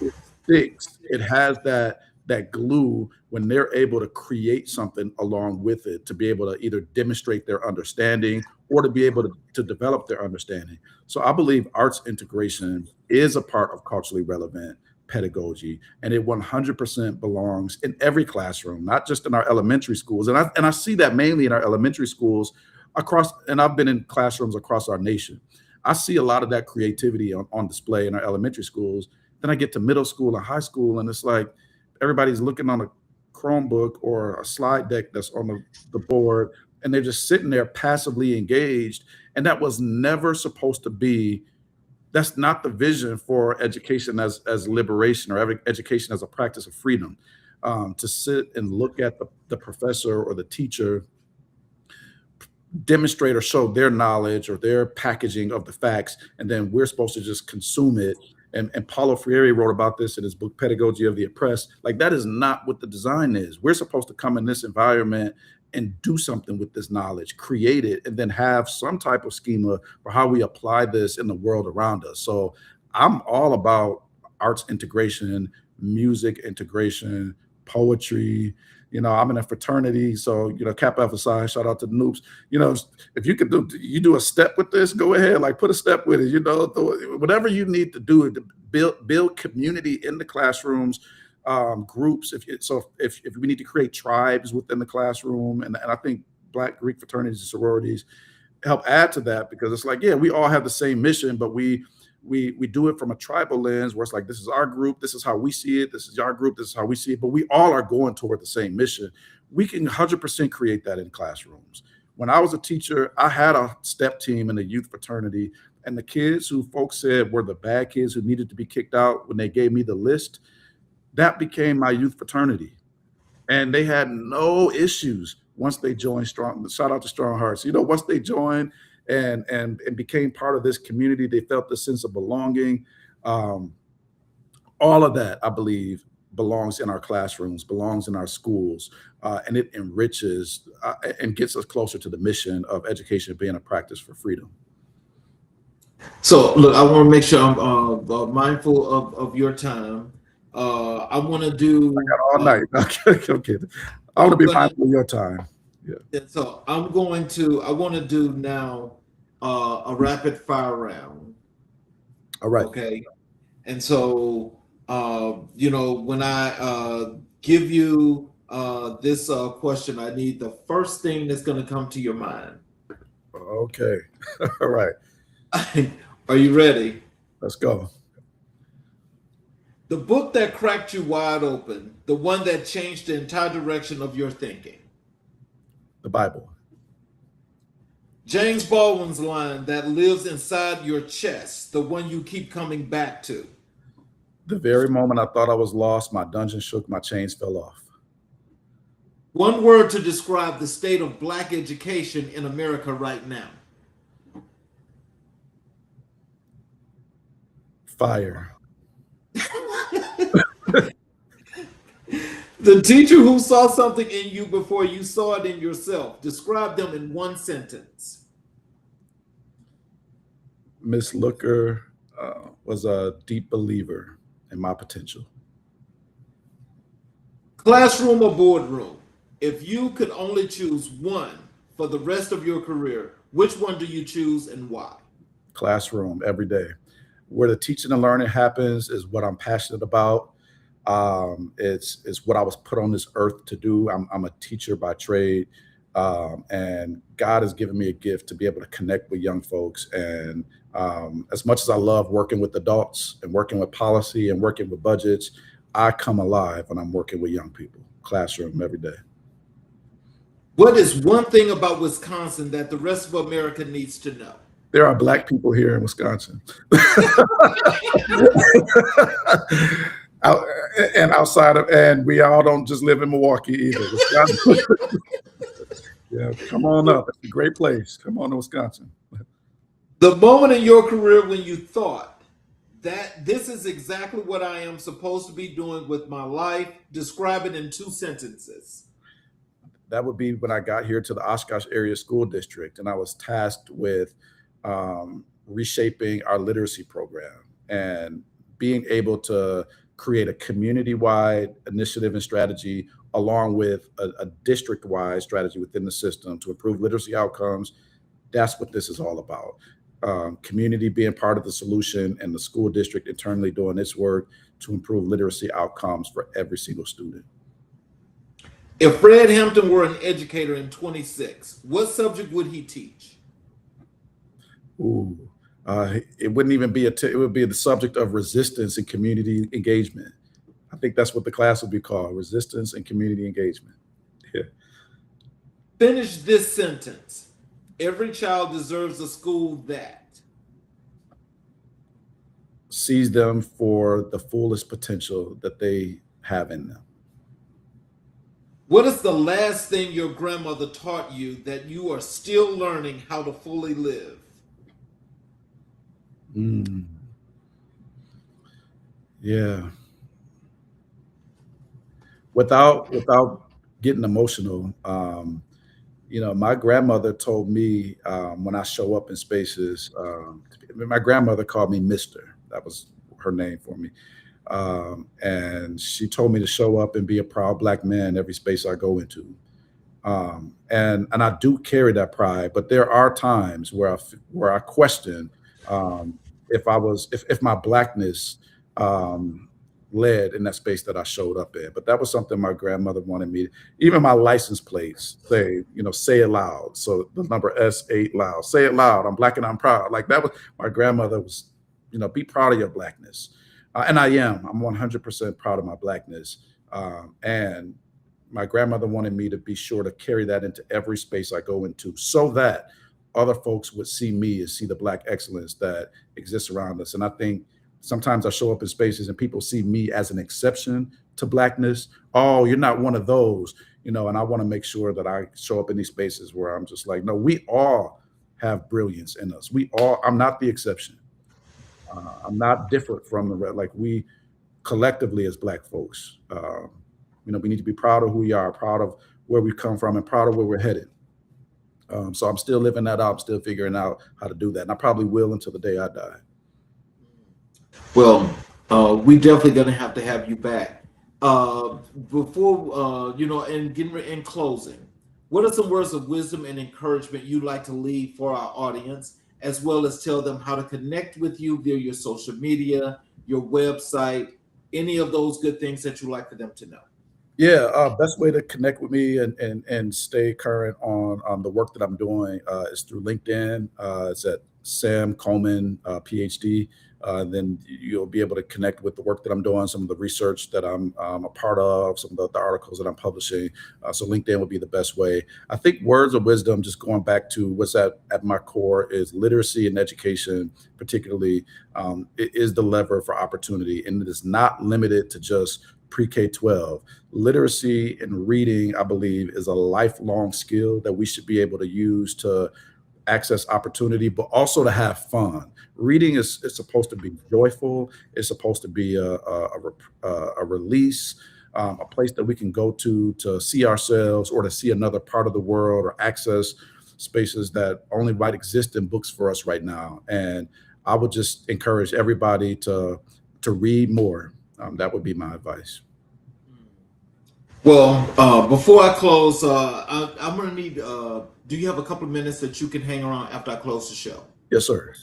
it sticks. It has that glue when they're able to create something along with it, to be able to either demonstrate their understanding or to be able to develop their understanding. So I believe arts integration is a part of culturally relevant pedagogy, and it 100% belongs in every classroom, not just in our elementary schools. And I see that mainly in our elementary schools across, and I've been in classrooms across our nation. I see a lot of that creativity on display in our elementary schools. Then I get to middle school and high school, and it's like everybody's looking on a Chromebook or a slide deck that's on the board, and they're just sitting there passively engaged. And that was never supposed to be. That's not the vision for education as liberation or education as a practice of freedom. To sit and look at the professor or the teacher demonstrate or show their knowledge or their packaging of the facts, and then we're supposed to just consume it. And Paulo Freire wrote about this in his book, Pedagogy of the Oppressed. Like, that is not what the design is. We're supposed to come in this environment and do something with this knowledge, create it, and then have some type of schema for how we apply this in the world around us. So I'm all about arts integration, music integration, poetry. I'm in a fraternity, so Kappa Alpha Psi, shout out to the noobs. If you could do a step with this, go ahead, like put a step with it. Whatever you need to do to build community in the classrooms, groups. If we need to create tribes within the classroom, and I think Black Greek fraternities and sororities help add to that, because it's like, yeah, we all have the same mission, but we do it from a tribal lens where it's like, this is our group, this is how we see it, this is our group, this is how we see it, but we all are going toward the same mission. We can 100% create that in classrooms. When I was a teacher, I had a step team in the youth fraternity, and the kids who folks said were the bad kids who needed to be kicked out, when they gave me the list, that became my youth fraternity. And they had no issues once they joined Strong. Shout out to Strong Hearts. Once they joined and became part of this community, they felt the sense of belonging. All of that, I believe, belongs in our classrooms, belongs in our schools, and it enriches and gets us closer to the mission of education being a practice for freedom. So, look, I want to make sure I'm mindful of your time. I want to do. I got all night. Okay. I want to be mindful of your time. Yeah. So I want to do now a rapid fire round. All right. Okay. And so, when I give you this question, I need the first thing that's going to come to your mind. Okay. All right. Are you ready? Let's go. The book that cracked you wide open, the one that changed the entire direction of your thinking. The Bible. James Baldwin's line that lives inside your chest, the one you keep coming back to. The very moment I thought I was lost, my dungeon shook, my chains fell off. One word to describe the state of Black education in America right now. Fire. The teacher who saw something in you before you saw it in yourself. Describe them in one sentence. Miss Looker was a deep believer in my potential. Classroom or boardroom? If you could only choose one for the rest of your career, which one do you choose and why? Classroom every day. Where the teaching and learning happens is what I'm passionate about. It's what I was put on this earth to do. I'm a teacher by trade, and God has given me a gift to be able to connect with young folks. And as much as I love working with adults and working with policy and working with budgets, I come alive when I'm working with young people. Classroom every day. What is one thing about Wisconsin that the rest of America needs to know? There are Black people here in Wisconsin. Out, and outside of, and we all don't just live in Milwaukee either. Yeah, come on up. It's a great place. Come on to Wisconsin. The moment in your career when you thought that this is exactly what I am supposed to be doing with my life, describe it in 2 sentences. That would be when I got here to the Oshkosh Area School District, and I was tasked with reshaping our literacy program and being able to create a community-wide initiative and strategy along with a district-wide strategy within the system to improve literacy outcomes. That's what this is all about. Community being part of the solution and the school district internally doing its work to improve literacy outcomes for every single student. If Fred Hampton were an educator in 26, what subject would he teach? Ooh, it wouldn't even be it would be the subject of resistance and community engagement. I think that's what the class would be called, resistance and community engagement. Yeah. Finish this sentence. Every child deserves a school that sees them for the fullest potential that they have in them. What is the last thing your grandmother taught you that you are still learning how to fully live? Yeah. Without getting emotional, you know, my grandmother told me when I show up in spaces, my grandmother called me Mister. That was her name for me. And she told me to show up and be a proud Black man every space I go into. And I do carry that pride, but there are times where I question if my Blackness led in that space that I showed up in. But that was something my grandmother wanted me, even my license plates say, you know, say it loud. So the number S8 loud, say it loud. I'm Black and I'm proud. Like that was, my grandmother was, you know, be proud of your Blackness. And I am. I'm 100% proud of my Blackness. And my grandmother wanted me to be sure to carry that into every space I go into so that other folks would see me and see the Black excellence that exists around us. And I think sometimes I show up in spaces and people see me as an exception to Blackness. Oh, you're not one of those, you know, and I want to make sure that I show up in these spaces where I'm just like, no, we all have brilliance in us. I'm not the exception. I'm not different from the rest. Like we collectively as Black folks, you know, we need to be proud of who we are, proud of where we come from and proud of where we're headed. So I'm still living that out. I'm still figuring out how to do that. And I probably will until the day I die. Well, we definitely going to have you back. Before, you know, and in closing, what are some words of wisdom and encouragement you'd like to leave for our audience, as well as tell them how to connect with you via your social media, your website, any of those good things that you'd like for them to know? Yeah, best way to connect with me and stay current on the work that I'm doing is through LinkedIn. It's at Sam Coleman, PhD. Then you'll be able to connect with the work that I'm doing, some of the research that I'm a part of, some of the articles that I'm publishing. So LinkedIn would be the best way. I think words of wisdom, just going back to what's at my core, is literacy and education, particularly, it is the lever for opportunity. And it is not limited to just pre-K-12. Literacy and reading, I believe, is a lifelong skill that we should be able to use to access opportunity, but also to have fun. Reading is supposed to be joyful. It's supposed to be a release, a place that we can go to see ourselves or to see another part of the world or access spaces that only might exist in books for us right now. And I would just encourage everybody to read more. That would be my advice. Well, before I close, I'm going to need, do you have a couple of minutes that you can hang around after I close the show? Yes, sir.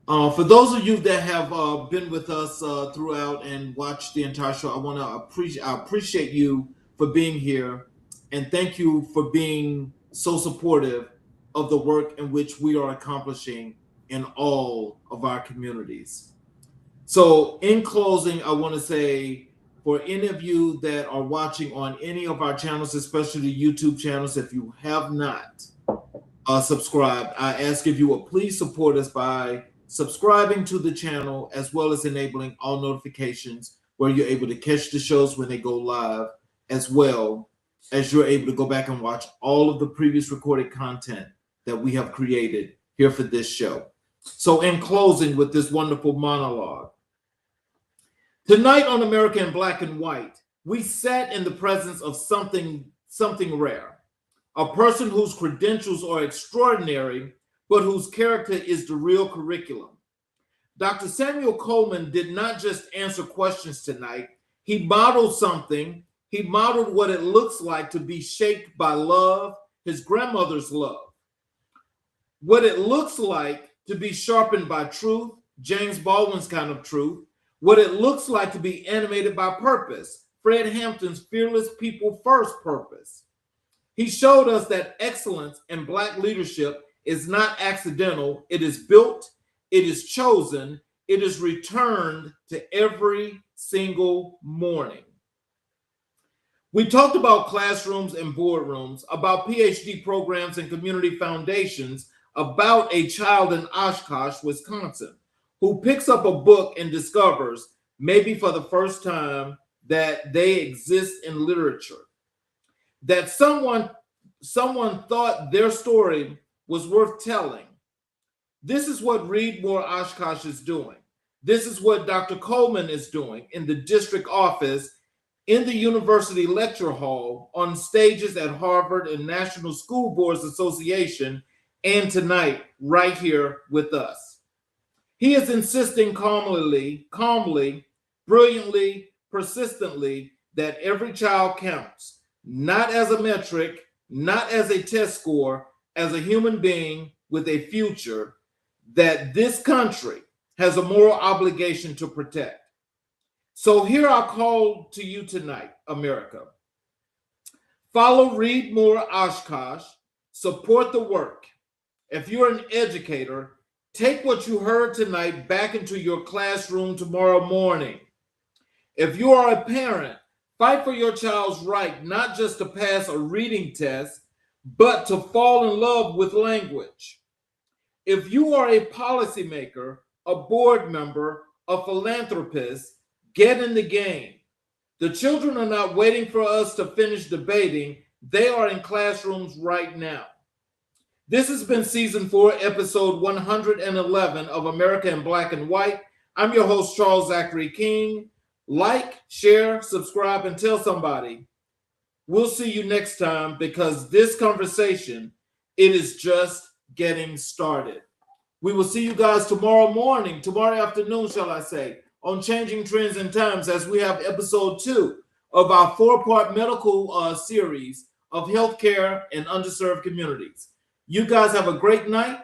For those of you that have been with us throughout and watched the entire show, I appreciate you for being here, and thank you for being so supportive of the work in which we are accomplishing in all of our communities. So in closing, I want to say, for any of you that are watching on any of our channels, especially the YouTube channels, if you have not, subscribed. I ask if you will please support us by subscribing to the channel, as well as enabling all notifications where you're able to catch the shows when they go live, as well as you're able to go back and watch all of the previous recorded content that we have created here for this show. So in closing with this wonderful monologue, tonight on America in Black and White, we sat in the presence of something rare, a person whose credentials are extraordinary, but whose character is the real curriculum. Dr. Samuel Coleman did not just answer questions tonight. He modeled something. He modeled what it looks like to be shaped by love, his grandmother's love. What it looks like to be sharpened by truth, James Baldwin's kind of truth. What it looks like to be animated by purpose, Fred Hampton's fearless people first purpose. He showed us that excellence in Black leadership is not accidental. It is built, it is chosen, it is returned to every single morning. We talked about classrooms and boardrooms, about PhD programs and community foundations, about a child in Oshkosh, Wisconsin, who picks up a book and discovers, maybe for the first time, that they exist in literature. That someone thought their story was worth telling. This is what Read More Oshkosh is doing. This is what Dr. Coleman is doing in the district office, in the university lecture hall, on stages at Harvard and National School Boards Association, and tonight, right here with us. He is insisting calmly, brilliantly, persistently, that every child counts, not as a metric, not as a test score, as a human being with a future that this country has a moral obligation to protect. So here I call to you tonight, America. Follow Read More Oshkosh, support the work. If you're an educator, take what you heard tonight back into your classroom tomorrow morning. If you are a parent, fight for your child's right, not just to pass a reading test, but to fall in love with language. If you are a policymaker, a board member, a philanthropist, get in the game. The children are not waiting for us to finish debating. They are in classrooms right now. This has been season 4, episode 111 of America in Black and White. I'm your host, Charles Zachary King. Like, share, subscribe, and tell somebody. We'll see you next time, because this conversation, it is just getting started. We will see you guys tomorrow morning, tomorrow afternoon, shall I say, on Changing Trends and Times, as we have episode 2 of our 4-part medical series of healthcare in underserved communities. You guys have a great night.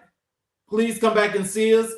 Please come back and see us.